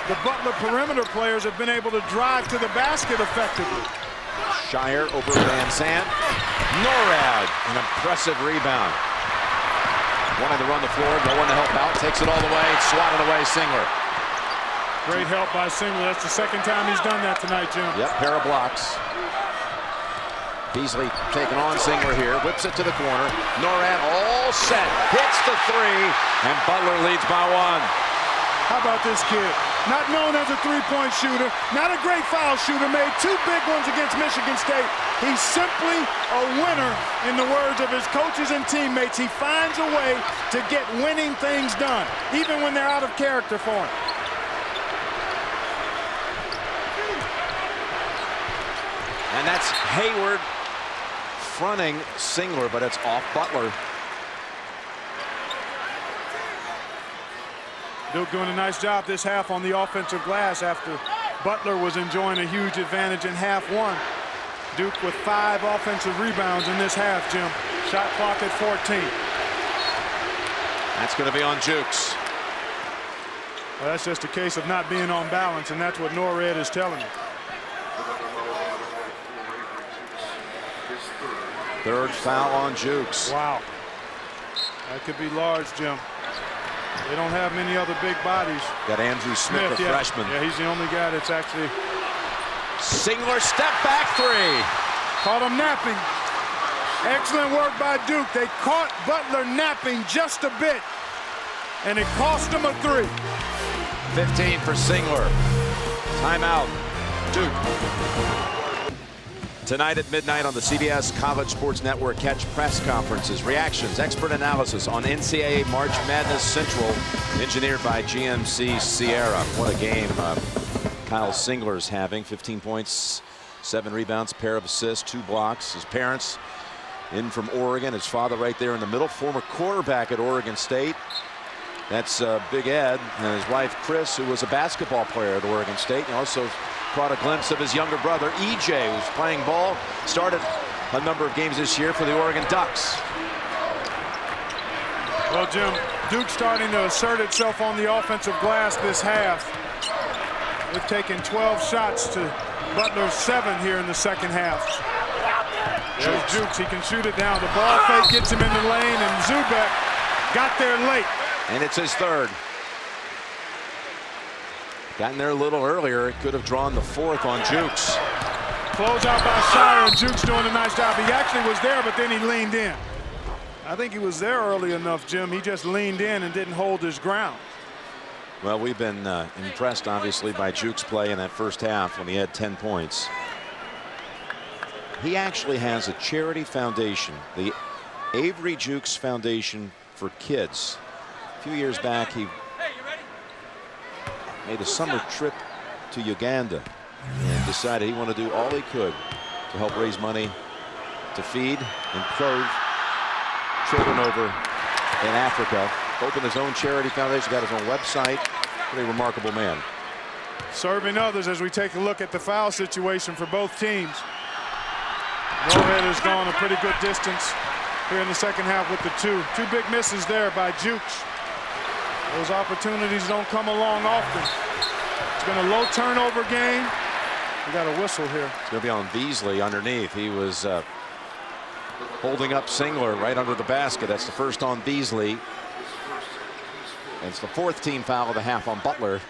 the Butler perimeter players have been able to drive to the basket effectively. Shire over Van Zandt. Norrad, an impressive rebound. Wanting to run the floor, no one to help out. Takes it all the way, swatted away Singler. Great help by Singler. That's the second time he's done that tonight, Jim. Yep, pair of blocks. Beasley taking on Singler here, whips it to the corner. Norrad all set, hits the three, and Butler leads by one. How about this kid? Not known as a three-point shooter, not a great foul shooter, made 2 big ones against Michigan State. He's simply a winner, in the words of his coaches and teammates. He finds a way to get winning things done, even when they're out of character for him. And that's Hayward fronting Singler, but it's off Butler. Duke doing a nice job this half on the offensive glass after Butler was enjoying a huge advantage in half one. Duke with 5 offensive rebounds in this half, Jim. Shot clock at 14. That's going to be on Jukes. Well, that's just a case of not being on balance, and that's what Norrad is telling me. Third foul on Jukes. Wow. That could be large, Jim. They don't have many other big bodies. Got Andrew Smith, the freshman. Yeah, he's the only guy that's actually... Singler step back three. Caught him napping. Excellent work by Duke. They caught Butler napping just a bit, and it cost him a 3. 15 for Singler. Timeout, Duke. Tonight at midnight on the CBS College Sports Network, catch press conferences, reactions, expert analysis on NCAA March Madness Central, engineered by GMC Sierra. What a game Kyle Singler's having. 15 points, 7 rebounds, pair of assists, 2 blocks. His parents in from Oregon. His father right there in the middle, former quarterback at Oregon State. That's Big Ed, and his wife Chris, who was a basketball player at Oregon State. And also caught a glimpse of his younger brother EJ, who's playing ball, started a number of games this year for the Oregon Ducks. Well, Jim, Duke starting to assert itself on the offensive glass this half. They've taken 12 shots to Butler's 7 here in the second half. There's Jukes. He can shoot it down. The ball fake gets him in the lane, and Zubek got there late. And it's his third. Gotten there a little earlier. It could have drawn the 4th on Jukes. Close out by Shire, and Jukes doing a nice job. He actually was there, but then he leaned in. I think he was there early enough, Jim. He just leaned in and didn't hold his ground. Well, we've been impressed, obviously, by Jukes' play in that first half when he had 10 points. He actually has a charity foundation, the Avery Jukes Foundation for Kids. A few years back, he made a summer trip to Uganda and decided he wanted to do all he could to help raise money to feed and clothe children over in Africa. Opened his own charity foundation, got his own website. Pretty remarkable man. Serving others as we take a look at the foul situation for both teams. Norrad has gone a pretty good distance here in the second half with the 2 big misses there by Jukes. Those opportunities don't come along often. It's been a low turnover game. We got a whistle here. It's going to be on Beasley underneath. He was holding up Singler right under the basket. That's the first on Beasley. And it's the 4th team foul of the half on Butler.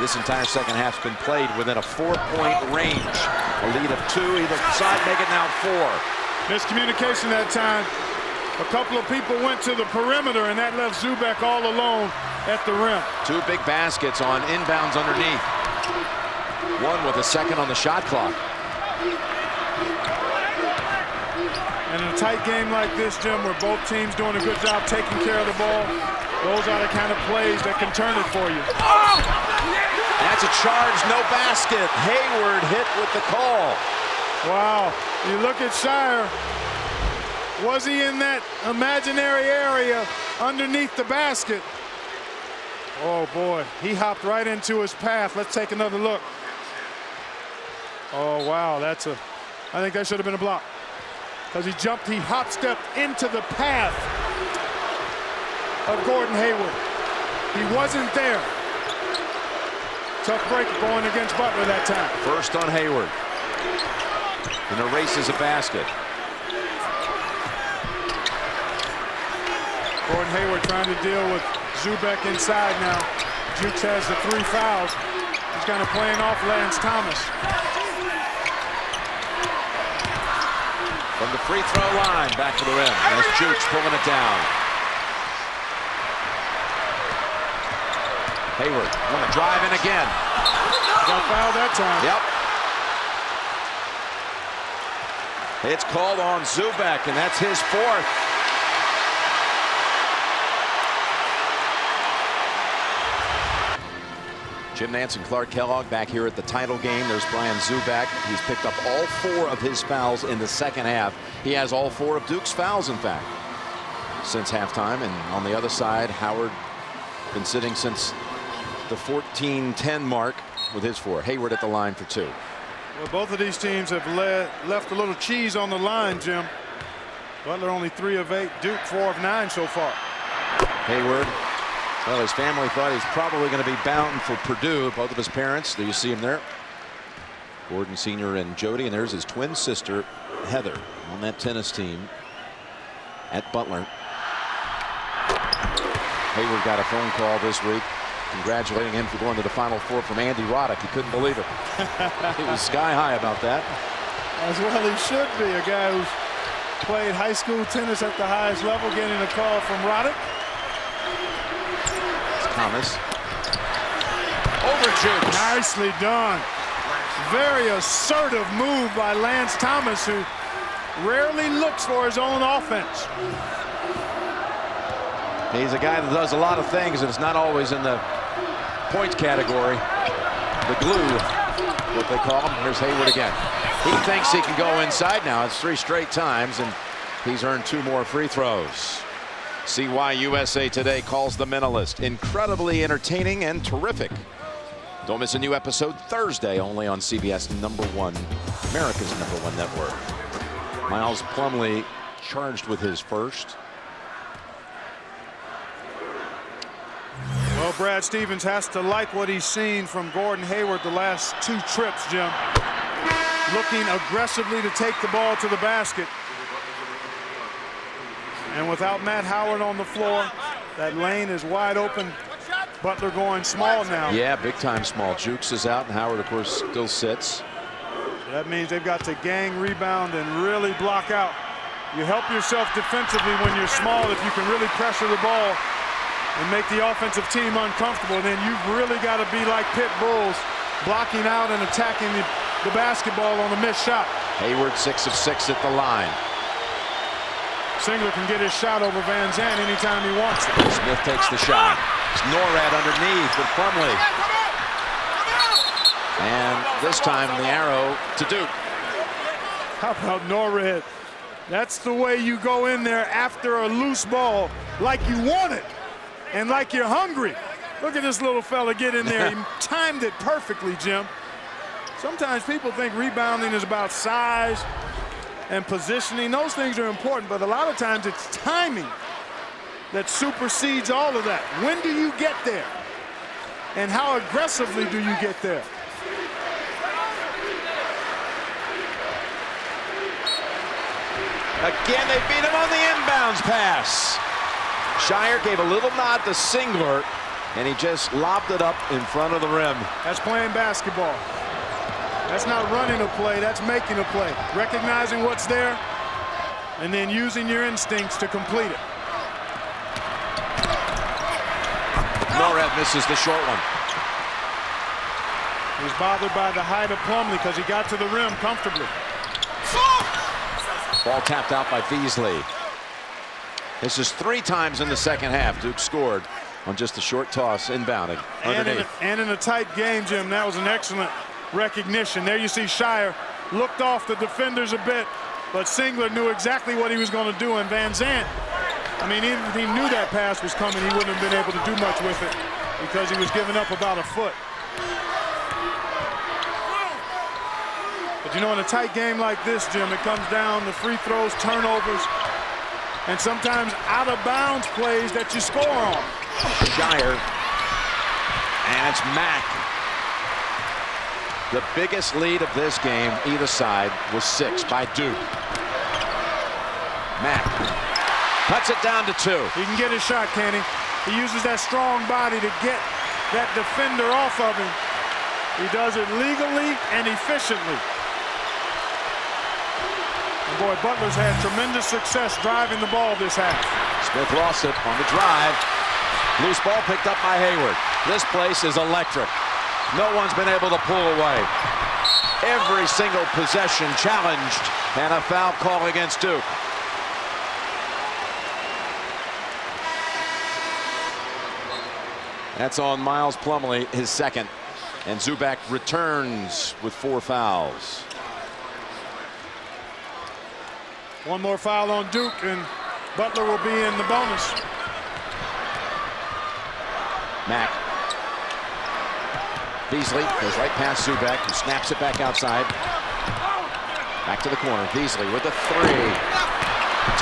This entire second half's been played within a 4-point range. A lead of 2 either side, make it now 4. Miscommunication that time. A couple of people went to the perimeter, and that left Zubek all alone at the rim. 2 big baskets on inbounds underneath. 1 with a second on the shot clock. And in a tight game like this, Jim, where both teams doing a good job taking care of the ball, those are the kind of plays that can turn it for you. Oh! That's a charge, no basket. Hayward hit with the call. Wow, you look at Shire. Was he in that imaginary area underneath the basket? Oh boy, he hopped right into his path. Let's take another look. Oh wow, I think that should have been a block. Because he hop-stepped into the path of Gordon Hayward. He wasn't there. Tough break going against Butler that time. First on Hayward. And erases a basket. Gordon Hayward trying to deal with Zubek inside now. Jukes has the 3 fouls. He's kind of playing off Lance Thomas. From the free throw line, back to the rim. That's Jukes pulling it down. Hayward want to drive in again. Got fouled that time. Yep. It's called on Zubek, and that's his 4th. Jim Nance and Clark Kellogg back here at the title game. There's Brian Zubek. He's picked up all 4 of his fouls in the second half. He has all 4 of Duke's fouls, in fact, since halftime. And on the other side, Howard been sitting since the 14-10 mark with his 4. Hayward at the line for 2. Well, both of these teams have left a little cheese on the line, Jim. Butler only 3 of 8. Duke 4 of 9 so far. Hayward. Well, his family thought he's probably going to be bound for Purdue. Both of his parents. Do you see him there? Gordon Sr. and Jody. And there's his twin sister, Heather, on that tennis team at Butler. Hayward got a phone call this week congratulating him for going to the Final Four from Andy Roddick. He couldn't believe it. He was sky high about that. As well he should be. A guy who's played high school tennis at the highest level getting a call from Roddick. Thomas. Over Jukes. Nicely done. Very assertive move by Lance Thomas, who rarely looks for his own offense. He's a guy that does a lot of things, and it's not always in the points category. The glue, what they call him. Here's Hayward again. He thinks he can go inside now. It's 3 straight times, and he's earned 2 more free throws. See why USA Today calls the Mentalist incredibly entertaining and terrific. Don't miss a new episode Thursday, only on CBS #1, America's #1 network. Miles Plumlee charged with his first. Well, Brad Stevens has to like what he's seen from Gordon Hayward the last 2 trips, Jim. Looking aggressively to take the ball to the basket. And without Matt Howard on the floor, that lane is wide open. Butler going small now. Yeah, big time small. Jukes is out, and Howard, of course, still sits. That means they've got to gang rebound and really block out. You help yourself defensively when you're small if you can really pressure the ball and make the offensive team uncomfortable. Then you've really got to be like pit bulls, blocking out and attacking the basketball on a missed shot. Hayward 6 of 6 at the line. Singler can get his shot over Van Zandt anytime he wants it. Smith takes the shot. It's Norad underneath with Plumlee. And this time the arrow to Duke. How about Norad? That's the way you go in there after a loose ball, like you want it and like you're hungry. Look at this little fella get in there. He timed it perfectly, Jim. Sometimes people think rebounding is about size and positioning. Those things are important, but a lot of times it's timing that supersedes all of that. When do you get there? And how aggressively do you get there? Again, they beat him on the inbounds pass. Shire gave a little nod to Singler, and he just lobbed it up in front of the rim. That's playing basketball. That's not running a play, that's making a play. Recognizing what's there, and then using your instincts to complete it. Norad misses the short one. He's bothered by the height of Plumlee because he got to the rim comfortably. Ball tapped out by Beasley. This is 3 times in the second half Duke scored on just a short toss inbounding underneath. And in a tight game, Jim, that was an excellent recognition. There you see Shire looked off the defenders a bit, but Singler knew exactly what he was going to do. And Van Zandt, I mean, even if he knew that pass was coming, he wouldn't have been able to do much with it because he was giving up about a foot. But you know, in a tight game like this, Jim, it comes down to free throws, turnovers, and sometimes out of bounds plays that you score on. Shire, and it's Mack The biggest lead of this game, either side, was 6 by Duke. Mack cuts it down to 2. He can get his shot, can he? He uses that strong body to get that defender off of him. He does it legally and efficiently. And boy, Butler's had tremendous success driving the ball this half. Smith lost it on the drive. Loose ball picked up by Hayward. This place is electric. No one's been able to pull away. Every single possession challenged, and a foul call against Duke. That's on Miles Plumlee, his second. And Zubac returns with 4 fouls. One more foul on Duke, and Butler will be in the bonus. Mack. Beasley goes right past Zubac, who snaps it back outside. Back to the corner. Beasley with the 3.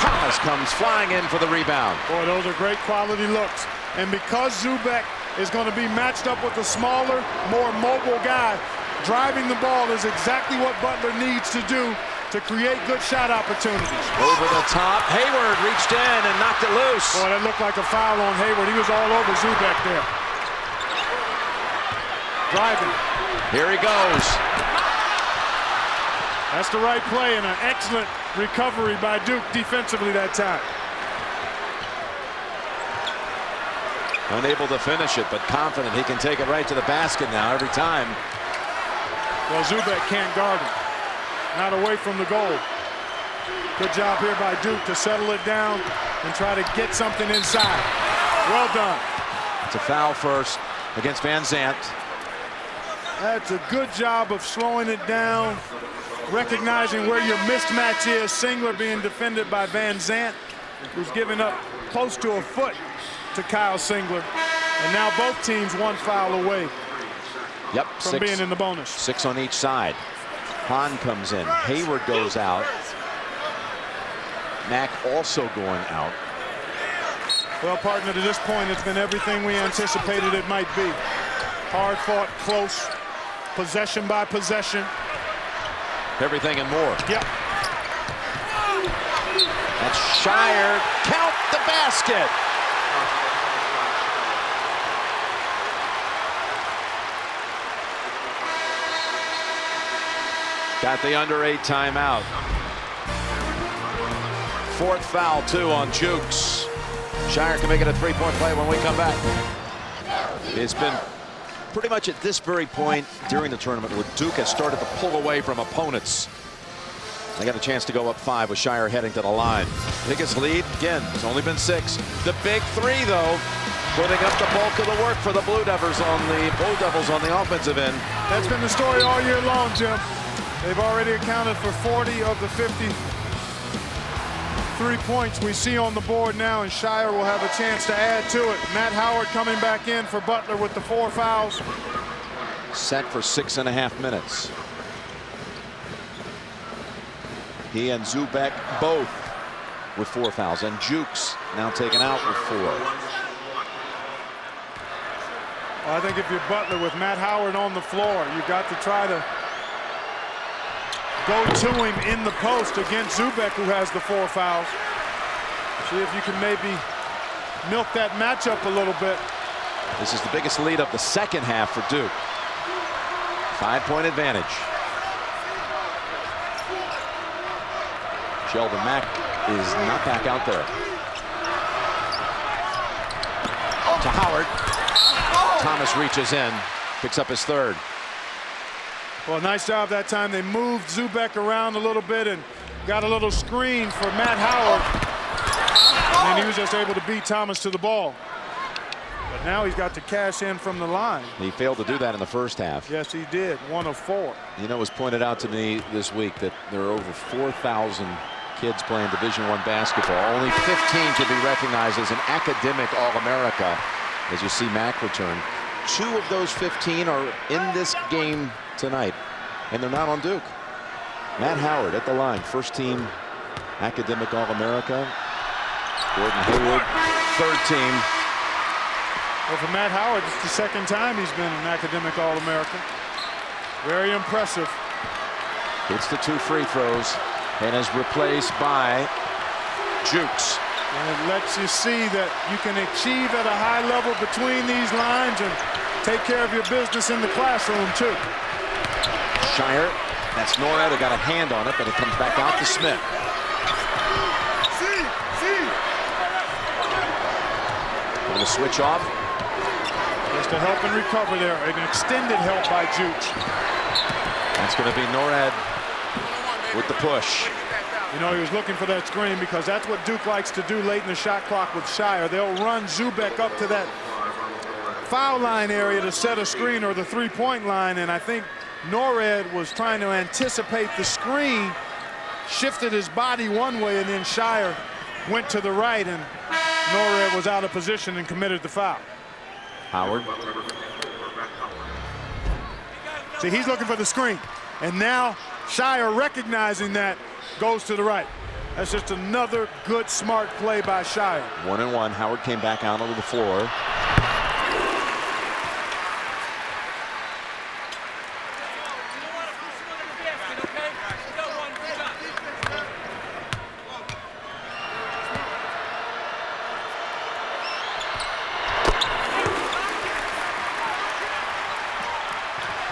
Thomas comes flying in for the rebound. Boy, those are great quality looks. And because Zubac is going to be matched up with a smaller, more mobile guy, driving the ball is exactly what Butler needs to do to create good shot opportunities. Over the top. Hayward reached in and knocked it loose. Boy, that looked like a foul on Hayward. He was all over Zubac there. Driving. Here he goes. That's the right play and an excellent recovery by Duke defensively that time. Unable to finish it, but confident he can take it right to the basket now every time. Well, Zubac can't guard him. Not away from the goal. Good job here by Duke to settle it down and try to get something inside. Well done. It's a foul first against Van Zandt. That's a good job of slowing it down, recognizing where your mismatch is. Singler being defended by Van Zandt, who's giving up close to a foot to Kyle Singler. And now both teams 1 foul away from being in the bonus. 6 on each side. Hahn comes in. Hayward goes out. Mack also going out. Well, partner, to this point, it's been everything we anticipated it might be. Hard fought, close, possession by possession. Everything and more. Yep. That's Shire. Count the basket. Got the under 8 timeout. 4th foul, 2 on Jukes. Shire can make it a 3-point play when we come back. It's been pretty much at this very point during the tournament where Duke has started to pull away from opponents. They got a chance to go up 5 with Shire heading to the line. Biggest lead, again, it's only been 6. The big 3, though, putting up the bulk of the work for the Blue Devils on the offensive end. That's been the story all year long, Jim. They've already accounted for 40 of the 53 points we see on the board now, and Shire will have a chance to add to it. Matt Howard coming back in for Butler with the 4 fouls. Set for 6.5 minutes. He and Zubac both with 4 fouls, and Jukes now taken out with 4. Well, I think if you're Butler with Matt Howard on the floor, you've got to try to go to him in the post against Zubac, who has the 4 fouls. See if you can maybe milk that matchup a little bit. This is the biggest lead of the second half for Duke. 5-point advantage. Sheldon Mack is not back out there. To Howard. Thomas reaches in, picks up his 3rd. Well, nice job that time. They moved Zubac around a little bit and got a little screen for Matt Howard. And he was just able to beat Thomas to the ball. But now he's got to cash in from the line. He failed to do that in the first half. Yes, he did. 1 of 4. You know, it was pointed out to me this week that there are over 4,000 kids playing Division I basketball. Only 15 can be recognized as an academic All-America, as you see Mack return. 2 of those 15 are in this game tonight, and they're not on Duke. Matt Howard at the line, 1st team academic All-America. Gordon Hayward, 3rd team. Well, for Matt Howard, it's the 2nd time he's been an academic All-American. Very impressive. Hits the 2 free throws and is replaced by Jukes. And it lets you see that you can achieve at a high level between these lines and take care of your business in the classroom too. Shire, that's Norred who got a hand on it, but it comes back out to Smith. Going to switch off. Just a help and recover there. An extended help by Jukes. That's going to be Norred with the push. You know, he was looking for that screen because that's what Duke likes to do late in the shot clock with Shire. They'll run Zubek up to that foul line area to set a screen or the three-point line, and I think Norred was trying to anticipate the screen, shifted his body one way, and then Shire went to the right, and Norred was out of position and committed the foul. Howard. See, he's looking for the screen, and now Shire, recognizing that, goes to the right. That's just another good, smart play by Shire. 1-and-1. Howard came back out onto the floor.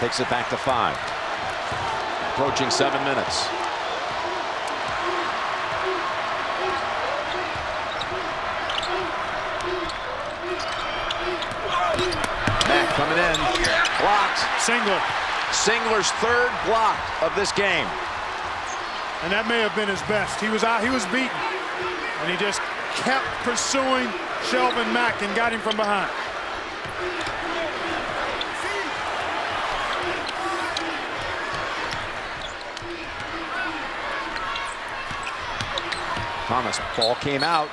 Takes it back to 5. Approaching 7 minutes. Mack coming in. Blocked. Singler. Singler's 3rd block of this game. And that may have been his best. He was out, he was beaten. And he just kept pursuing Shelvin Mack and got him from behind. Thomas, ball came out.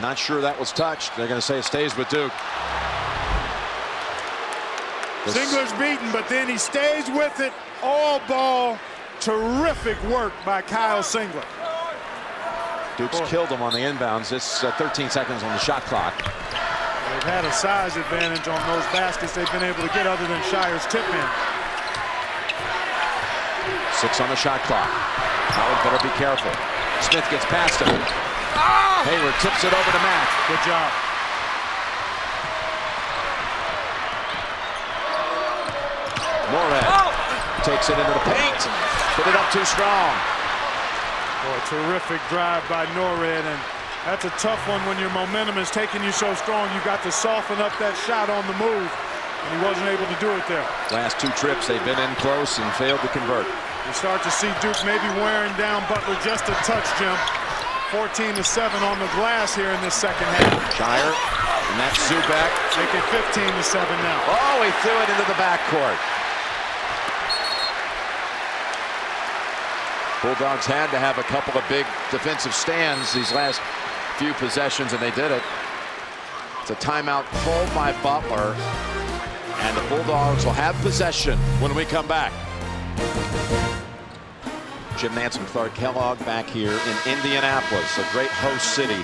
Not sure that was touched. They're going to say it stays with Duke. Singler's beaten, but then he stays with it. All ball. Terrific work by Kyle Singler. Duke's killed him on the inbounds. It's 13 seconds on the shot clock. They've had a size advantage on those baskets they've been able to get other than Shire's tip in. 6 on the shot clock. Howard better be careful. Smith gets past him. Hayward tips it over to Mack. Good job. Norred takes it into the paint. Put it up too strong. Boy, terrific drive by Norred, and that's a tough one when your momentum is taking you so strong. You got to soften up that shot on the move, and he wasn't able to do it there. Last 2 trips, they've been in close and failed to convert. You start to see Duke maybe wearing down Butler just a touch, Jim. 14-7 on the glass here in this second half. Shire, and that's Zubek. Make it 15-7 now. Oh, he threw it into the backcourt. Bulldogs had to have a couple of big defensive stands these last few possessions, and they did it. It's a timeout called by Butler, and the Bulldogs will have possession when we come back. Jim Nance and Clark Kellogg back here in Indianapolis, a great host city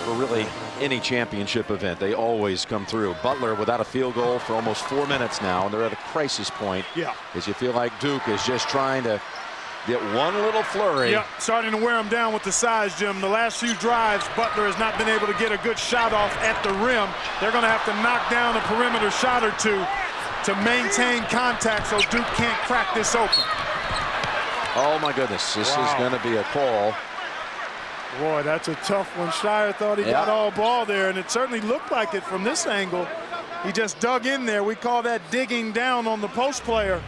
for really any championship event. They always come through. Butler without a field goal for almost 4 minutes now, and they're at a crisis point. Yeah. As you feel like Duke is just trying to get one little flurry. Yeah, starting to wear them down with the size, Jim. The last few drives, Butler has not been able to get a good shot off at the rim. They're going to have to knock down a perimeter shot or two to maintain contact so Duke can't crack this open. Oh my goodness, this is going to be a call. Boy, that's a tough one. Shire thought he got all ball there, and it certainly looked like it from this angle. He just dug in there. We call that digging down on the post player.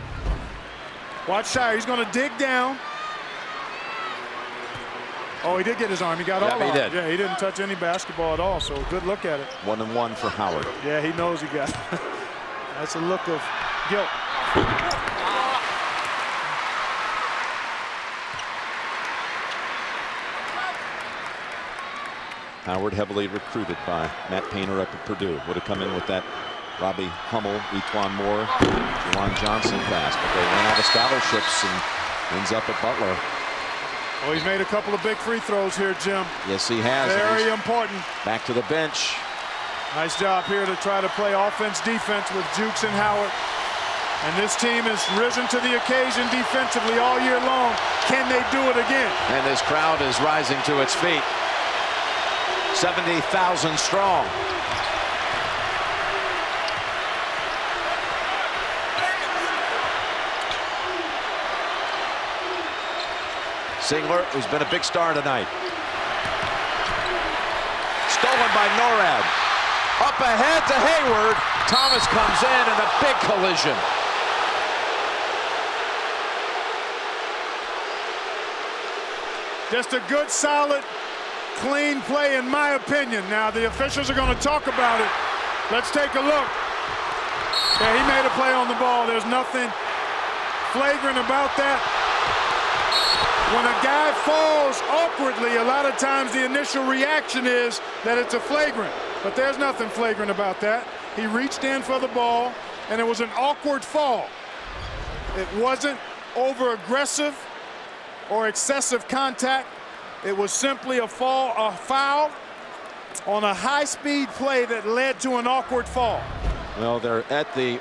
Watch Shire, he's going to dig down. Oh, he did get his arm. He got all he out. did. Yeah, he didn't touch any basketball at all, so good look at it. 1-and-1 for Howard. Yeah, he knows he got it. That's a look of guilt. Howard heavily recruited by Matt Painter up at Purdue. Would have come in with that Robbie Hummel, Etwan Moore, Juwan Johnson pass, but they ran out of scholarships and ends up at Butler. Well, he's made a couple of big free throws here, Jim. Yes, he has. Very important. Back to the bench. Nice job here to try to play offense, defense with Jukes and Howard. And this team has risen to the occasion defensively all year long. Can they do it again? And this crowd is rising to its feet. 70,000 strong. Singler, who's been a big star tonight. Stolen by Norad. Up ahead to Hayward. Thomas comes in and a big collision. Just a good, solid, clean play in my opinion. Now the officials are going to talk about it. Let's take a look. Yeah, he made a play on the ball. There's nothing flagrant about that. When a guy falls awkwardly, a lot of times the initial reaction is that it's a flagrant. But there's nothing flagrant about that. He reached in for the ball, and it was an awkward fall. It wasn't over-aggressive or excessive contact. It was simply a foul on a high-speed play that led to an awkward fall. Well, they're at the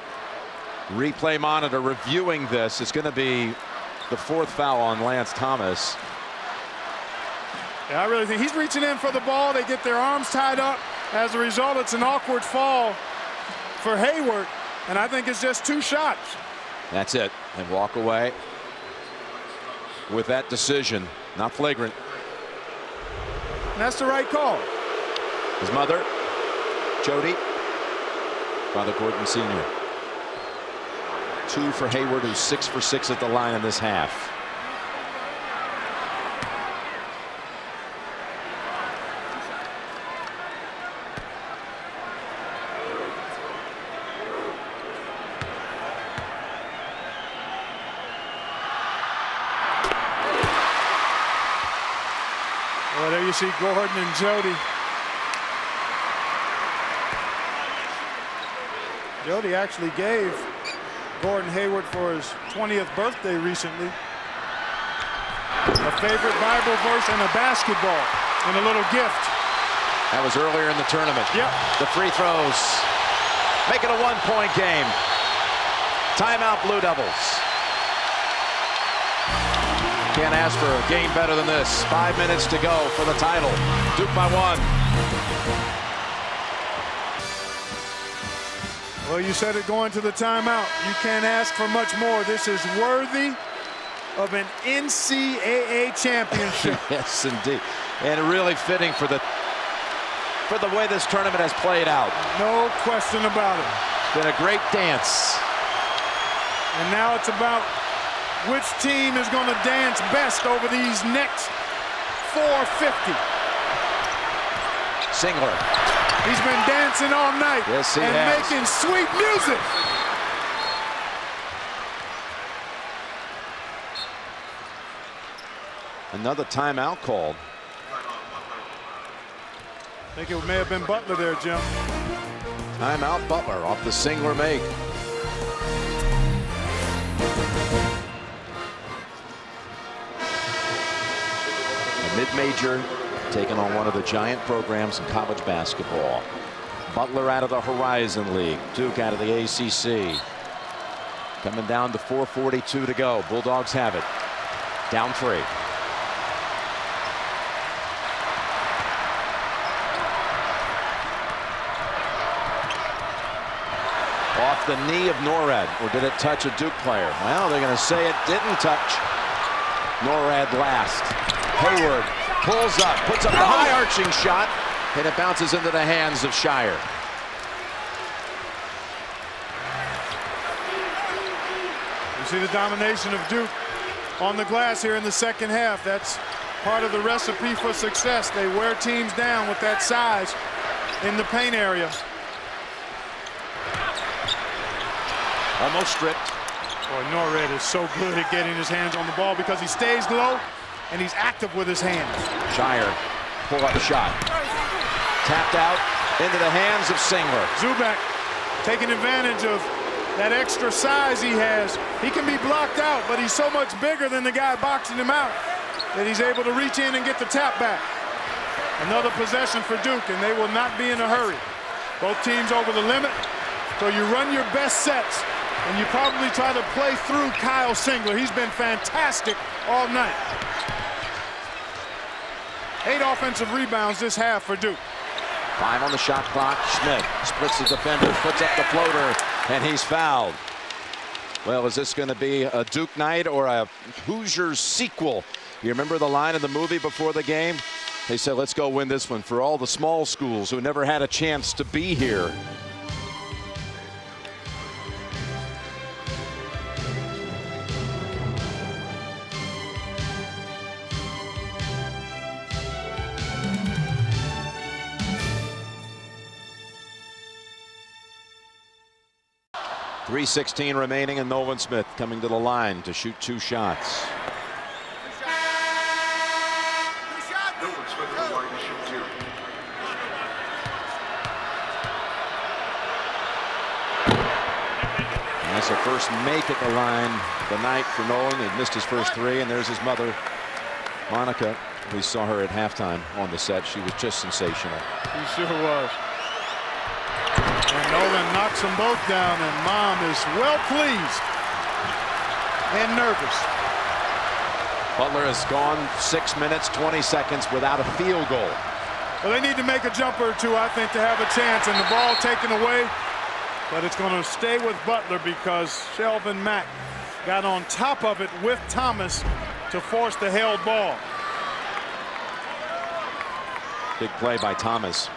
replay monitor reviewing this. It's going to be the 4th foul on Lance Thomas. Yeah, I really think he's reaching in for the ball. They get their arms tied up. As a result, it's an awkward fall for Hayward, and I think it's just 2 shots. That's it, and walk away with that decision. Not flagrant. And that's the right call. His mother, Jody, Father Gordon Sr. 2 for Hayward, who's 6 for 6 at the line in this half. Well, there you see Gordon and Jody. Jody actually gave Gordon Hayward for his 20th birthday recently a favorite Bible verse and a basketball and a little gift. That was earlier in the tournament. Yep. The free throws make it a 1-point game. Timeout, Blue Devils. Can't ask for a game better than this. 5 minutes to go for the title. Duke by 1. Well, you said it going to the timeout. You can't ask for much more. This is worthy of an NCAA championship. Yes, indeed. And really fitting for the way this tournament has played out. No question about it. Been a great dance. And now it's about which team is going to dance best over these next 450. Singler. He's been dancing all night. Yes, he and has. Making sweet music. Another timeout called. I think it may have been Butler there, Jim. Timeout, Butler off the Singler make. A mid-major taking on one of the giant programs in college basketball. Butler out of the Horizon League. Duke out of the ACC. Coming down to 4:42 to go. Bulldogs have it. Down 3. Off the knee of Norad, or did it touch a Duke player? Well, they're going to say it didn't touch Norad last. Hayward pulls up, puts up a high arching shot, and it bounces into the hands of Shire. You see the domination of Duke on the glass here in the second half. That's part of the recipe for success. They wear teams down with that size in the paint area. Almost stripped. Boy, Norad is so good at getting his hands on the ball because he stays low and he's active with his hands. Shire, pull-up shot. Tapped out into the hands of Singler. Zubac taking advantage of that extra size he has. He can be blocked out, but he's so much bigger than the guy boxing him out that he's able to reach in and get the tap back. Another possession for Duke, and they will not be in a hurry. Both teams over the limit, so you run your best sets And you probably try to play through Kyle Singler. He's been fantastic all night. 8 offensive rebounds this half for Duke. 5 on the shot clock. Smith splits the defender, puts up the floater, and he's fouled. Well, is this going to be a Duke night or a Hoosiers sequel? You remember the line in the movie before the game? They said, let's go win this one for all the small schools who never had a chance to be here. .316 remaining, and Nolan Smith coming to the line to shoot 2 shots. And that's the first make at the line the night for Nolan. He missed his first 3, and there's his mother, Monica. We saw her at halftime on the set. She was just sensational. He sure was. And Nolan knocks them both down, and Mom is well pleased and nervous. Butler has gone 6 minutes, 20 seconds without a field goal. Well, they need to make a jumper or 2, I think, to have a chance, and the ball taken away. But it's going to stay with Butler because Shelvin Mack got on top of it with Thomas to force the held ball. Big play by Thomas.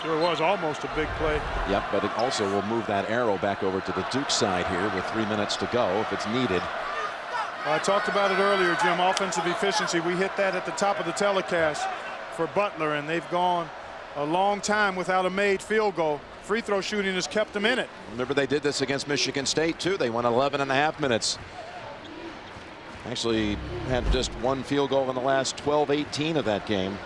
Sure was almost a big play. Yep, but it also will move that arrow back over to the Duke side here with 3 minutes to go if it's needed. Well, I talked about it earlier, Jim. Offensive efficiency. We hit that at the top of the telecast for Butler, and they've gone a long time without a made field goal. Free throw shooting has kept them in it. Remember, they did this against Michigan State, too. They won 11.5 minutes. Actually had just 1 field goal in the last 12-18 of that game.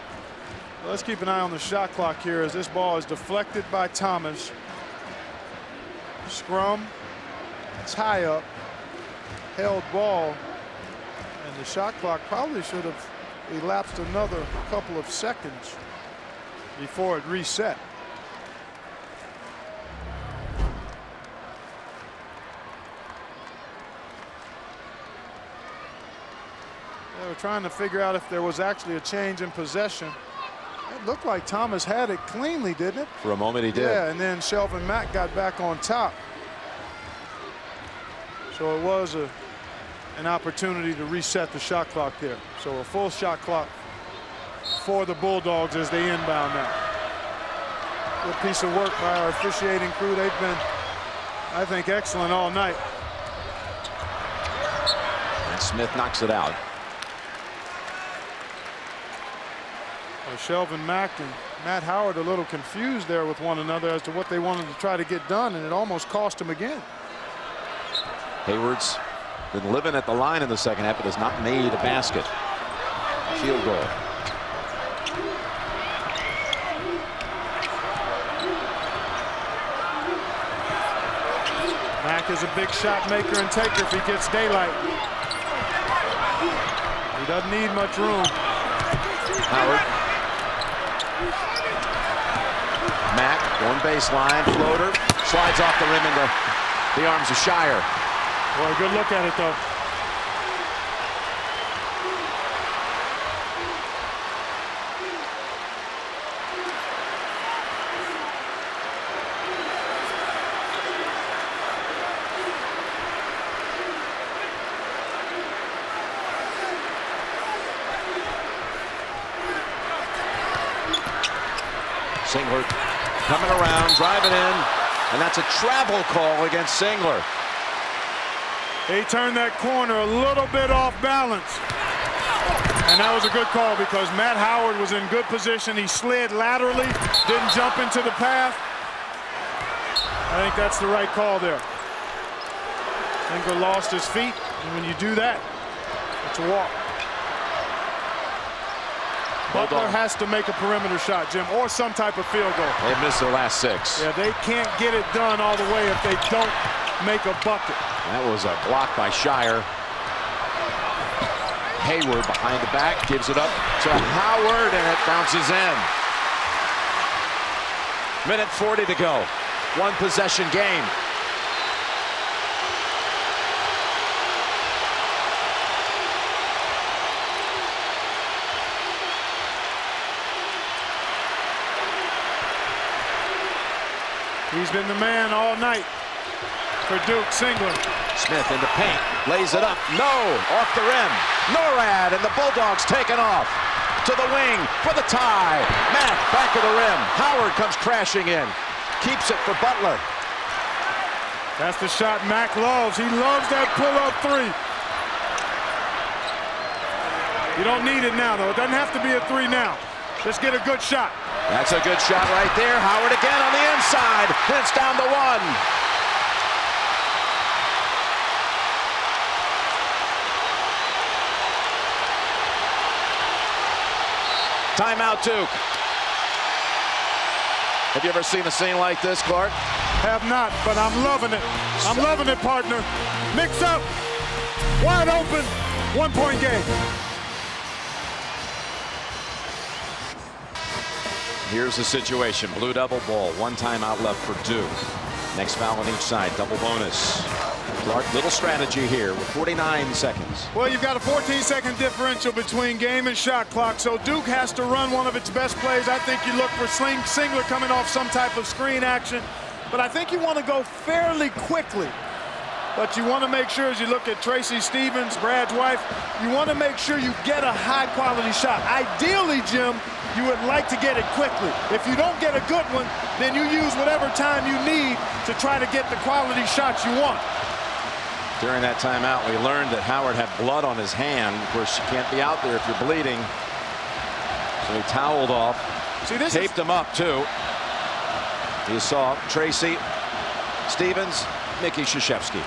Let's keep an eye on the shot clock here as this ball is deflected by Thomas. Scrum, tie up, held ball, and the shot clock probably should have elapsed another couple of seconds before it reset. They were trying to figure out if there was actually a change in possession. It looked like Thomas had it cleanly, didn't it? For a moment he did. Yeah, and then Shelvin Mack got back on top. So it was an opportunity to reset the shot clock there. So a full shot clock for the Bulldogs as they inbound now. Good piece of work by our officiating crew. They've been, I think, excellent all night. And Smith knocks it out. Shelvin Mack and Matt Howard a little confused there with one another as to what they wanted to try to get done, and it almost cost him again. Hayward's been living at the line in the second half, but has not made a basket. Field goal. Mack is a big shot maker and taker if he gets daylight. He doesn't need much room. Howard. Mack, one baseline, floater, slides off the rim into the arms of Shire. Boy, good look at it, though. Singler coming around, driving in, and that's a travel call against Singler. He turned that corner a little bit off balance. And that was a good call because Matt Howard was in good position. He slid laterally, didn't jump into the path. I think that's the right call there. Singler lost his feet, and when you do that, it's a walk. Butler has to make a perimeter shot, Jim, or some type of field goal. They missed their last 6. Yeah, they can't get it done all the way if they don't make a bucket. That was a block by Shire. Hayward behind the back, gives it up to Howard, and it bounces in. Minute 40 to go. 1 possession game. He's been the man all night for Duke. Singler. Smith into paint, lays it up, no, off the rim. Norad and the Bulldogs taken off. To the wing for the tie. Matt back of the rim. Howard comes crashing in. Keeps it for Butler. That's the shot Mac loves. He loves that pull-up three. You don't need it now, though. It doesn't have to be a three now. Just get a good shot. That's a good shot right there. Howard again on the inside. It's down to one. Timeout, Duke. Have you ever seen a scene like this, Clark? Have not, but I'm loving it. I'm loving it, partner. Mix up. Wide open. 1-point game. Here's the situation. Blue double ball. One timeout left for Duke. Next foul on each side. Double bonus. Clark, little strategy here with 49 seconds. Well, you've got a 14-second differential between game and shot clock, so Duke has to run one of its best plays. I think you look for Singler coming off some type of screen action, but I think you want to go fairly quickly. But you want to make sure, as you look at Tracy Stevens, Brad's wife, you want to make sure you get a high-quality shot. Ideally, Jim, you would like to get it quickly. If you don't get a good one, then you use whatever time you need to try to get the quality shots you want. During that timeout, we learned that Howard had blood on his hand. Of course, you can't be out there if you're bleeding. So he toweled off. See, this taped him up, too. You saw Tracy Stevens, Mickey Krzyzewski.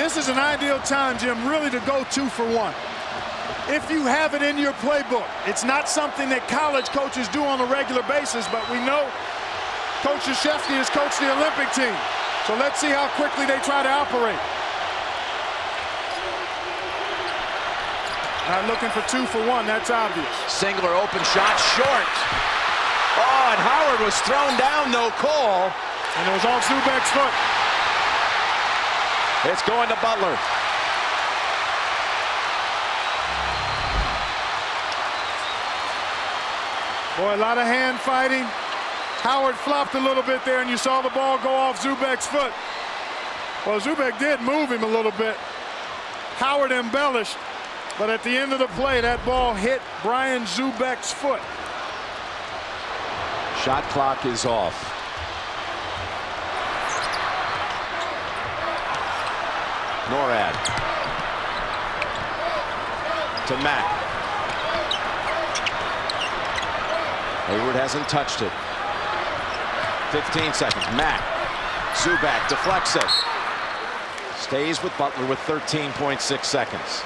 This is an ideal time, Jim, really to go 2 for 1. If you have it in your playbook, it's not something that college coaches do on a regular basis, but we know Coach Krzyzewski has coached the Olympic team. So let's see how quickly they try to operate. Not looking for 2 for 1, that's obvious. Singler open shot, short. Oh, and Howard was thrown down, no call. And it was off Zubek's foot. It's going to Butler. Boy, a lot of hand fighting. Howard flopped a little bit there, and you saw the ball go off Zubek's foot. Well, Zubek did move him a little bit. Howard embellished, but at the end of the play, that ball hit Brian Zubek's foot. Shot clock is off. Norad to Mack. Hayward hasn't touched it. 15 seconds. Mack. Zubak deflects it. Stays with Butler with 13.6 seconds.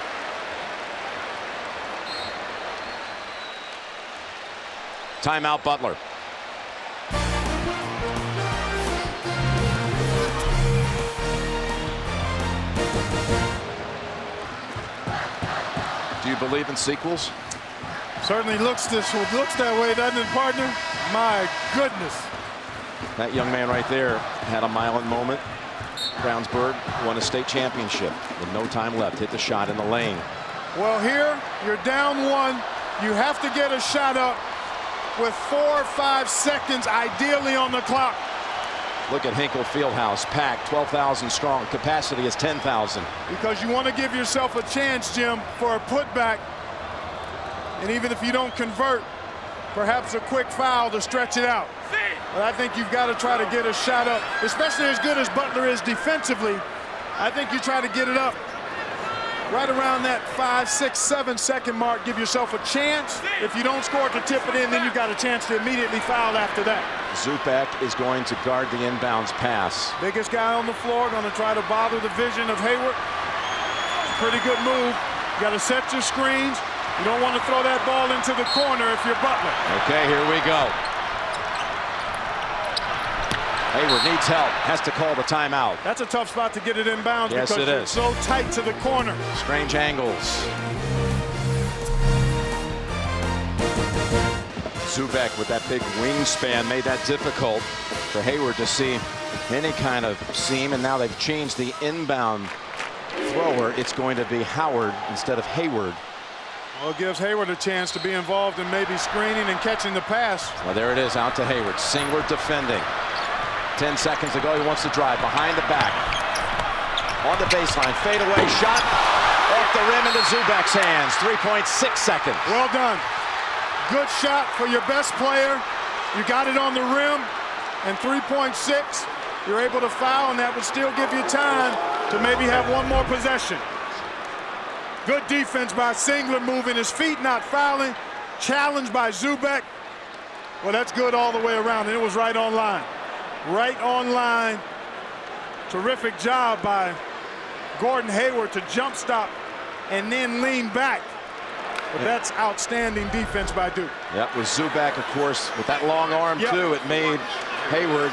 Timeout, Butler. Do you believe in sequels? Certainly looks that way, doesn't it, partner? My goodness. That young man right there had a Milan moment. Brownsburg won a state championship with no time left. Hit the shot in the lane. Well, here you're down 1. You have to get a shot up with 4 or 5 seconds ideally on the clock. Look at Hinkle Fieldhouse, packed, 12,000 strong. Capacity is 10,000. Because you want to give yourself a chance, Jim, for a putback. And even if you don't convert, perhaps a quick foul to stretch it out. But I think you've got to try to get a shot up, especially as good as Butler is defensively. I think you try to get it up right around that 5, 6, 7 second mark. Give yourself a chance. If you don't score to tip it in, then you've got a chance to immediately foul after that. Zubak is going to guard the inbounds pass. Biggest guy on the floor, going to try to bother the vision of Hayward. Pretty good move. You got to set your screens. You don't want to throw that ball into the corner if you're Butler. Okay, here we go. Hayward needs help, has to call the timeout. That's a tough spot to get it inbounds yes, because it's so tight to the corner. Strange angles. Zubak with that big wingspan made that difficult for Hayward to see any kind of seam, and now they've changed the inbound thrower. It's going to be Howard instead of Hayward. Well, it gives Hayward a chance to be involved in maybe screening and catching the pass. Well, there it is, out to Hayward. Singler defending. 10 seconds to go. He wants to drive behind the back. On the baseline, fade away shot. Off the rim into Zubac's hands. 3.6 seconds. Well done. Good shot for your best player. You got it on the rim. And 3.6. You're able to foul, and that would still give you time to maybe have one more possession. Good defense by Singler, moving his feet, not fouling. Challenged by Zubac. Well, that's good all the way around, and it was right on line. Right on line. Terrific job by Gordon Hayward to jump stop and then lean back. But that's outstanding defense by Duke. Yep, with Zubac, of course, with that long arm, too, it made Hayward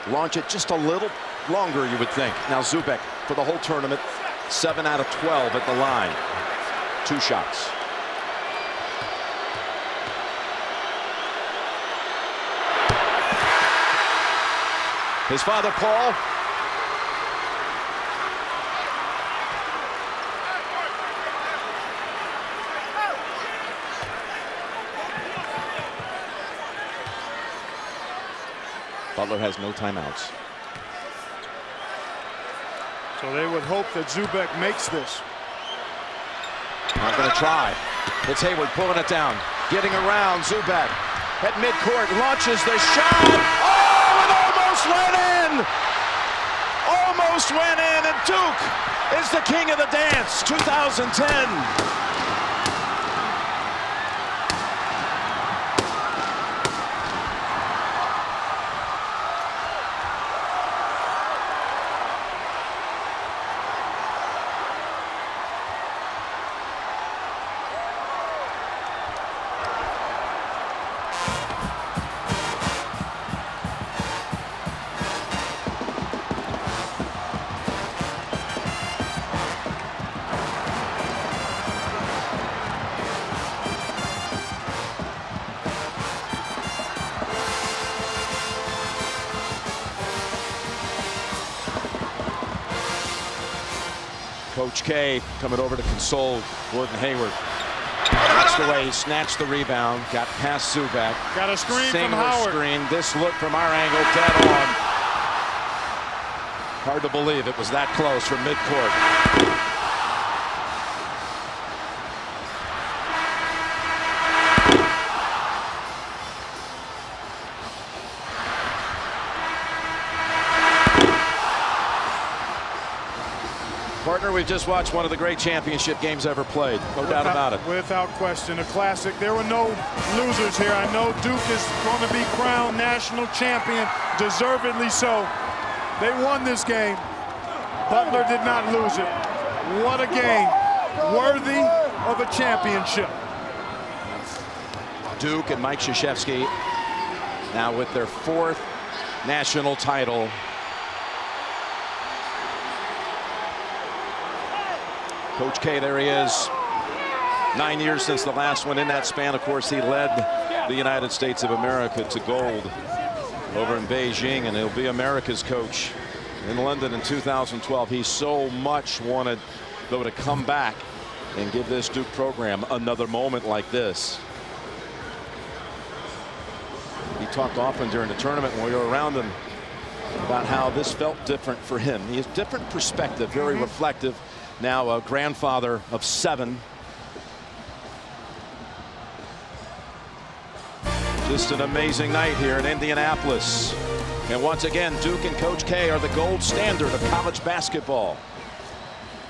launch it just a little longer, you would think. Now Zubac, for the whole tournament, 7 out of 12 at the line. 2 shots. His father, Paul. Butler has no timeouts. So they would hope that Zubac makes this. Not going to try. It's Hayward pulling it down. Getting around Zubac at midcourt. Launches the shot. Oh, it almost went in. Almost went in. And Duke is the king of the dance. 2010. Coach K coming over to console Gordon Hayward. That's the way he snatched the rebound. Got past Zubac. Got a screen from Howard. Screen. This look from our angle, dead on. Hard to believe it was that close from midcourt. Partner, we've just watched one of the great championship games ever played. No doubt about it. Without question, a classic. There were no losers here. I know Duke is going to be crowned national champion, deservedly so. They won this game. Butler did not lose it. What a game. Worthy of a championship. Duke and Mike Krzyzewski now with their 4th national title. Coach K, there he is. 9 years since the last one. In that span, of course, he led the United States of America to gold over in Beijing, and he'll be America's coach in London in 2012. He so much wanted, though, to come back and give this Duke program another moment like this. He talked often during the tournament when we were around him about how this felt different for him. He has different perspective, very reflective. Now a grandfather of 7. Just an amazing night here in Indianapolis. And once again, Duke and Coach K are the gold standard of college basketball.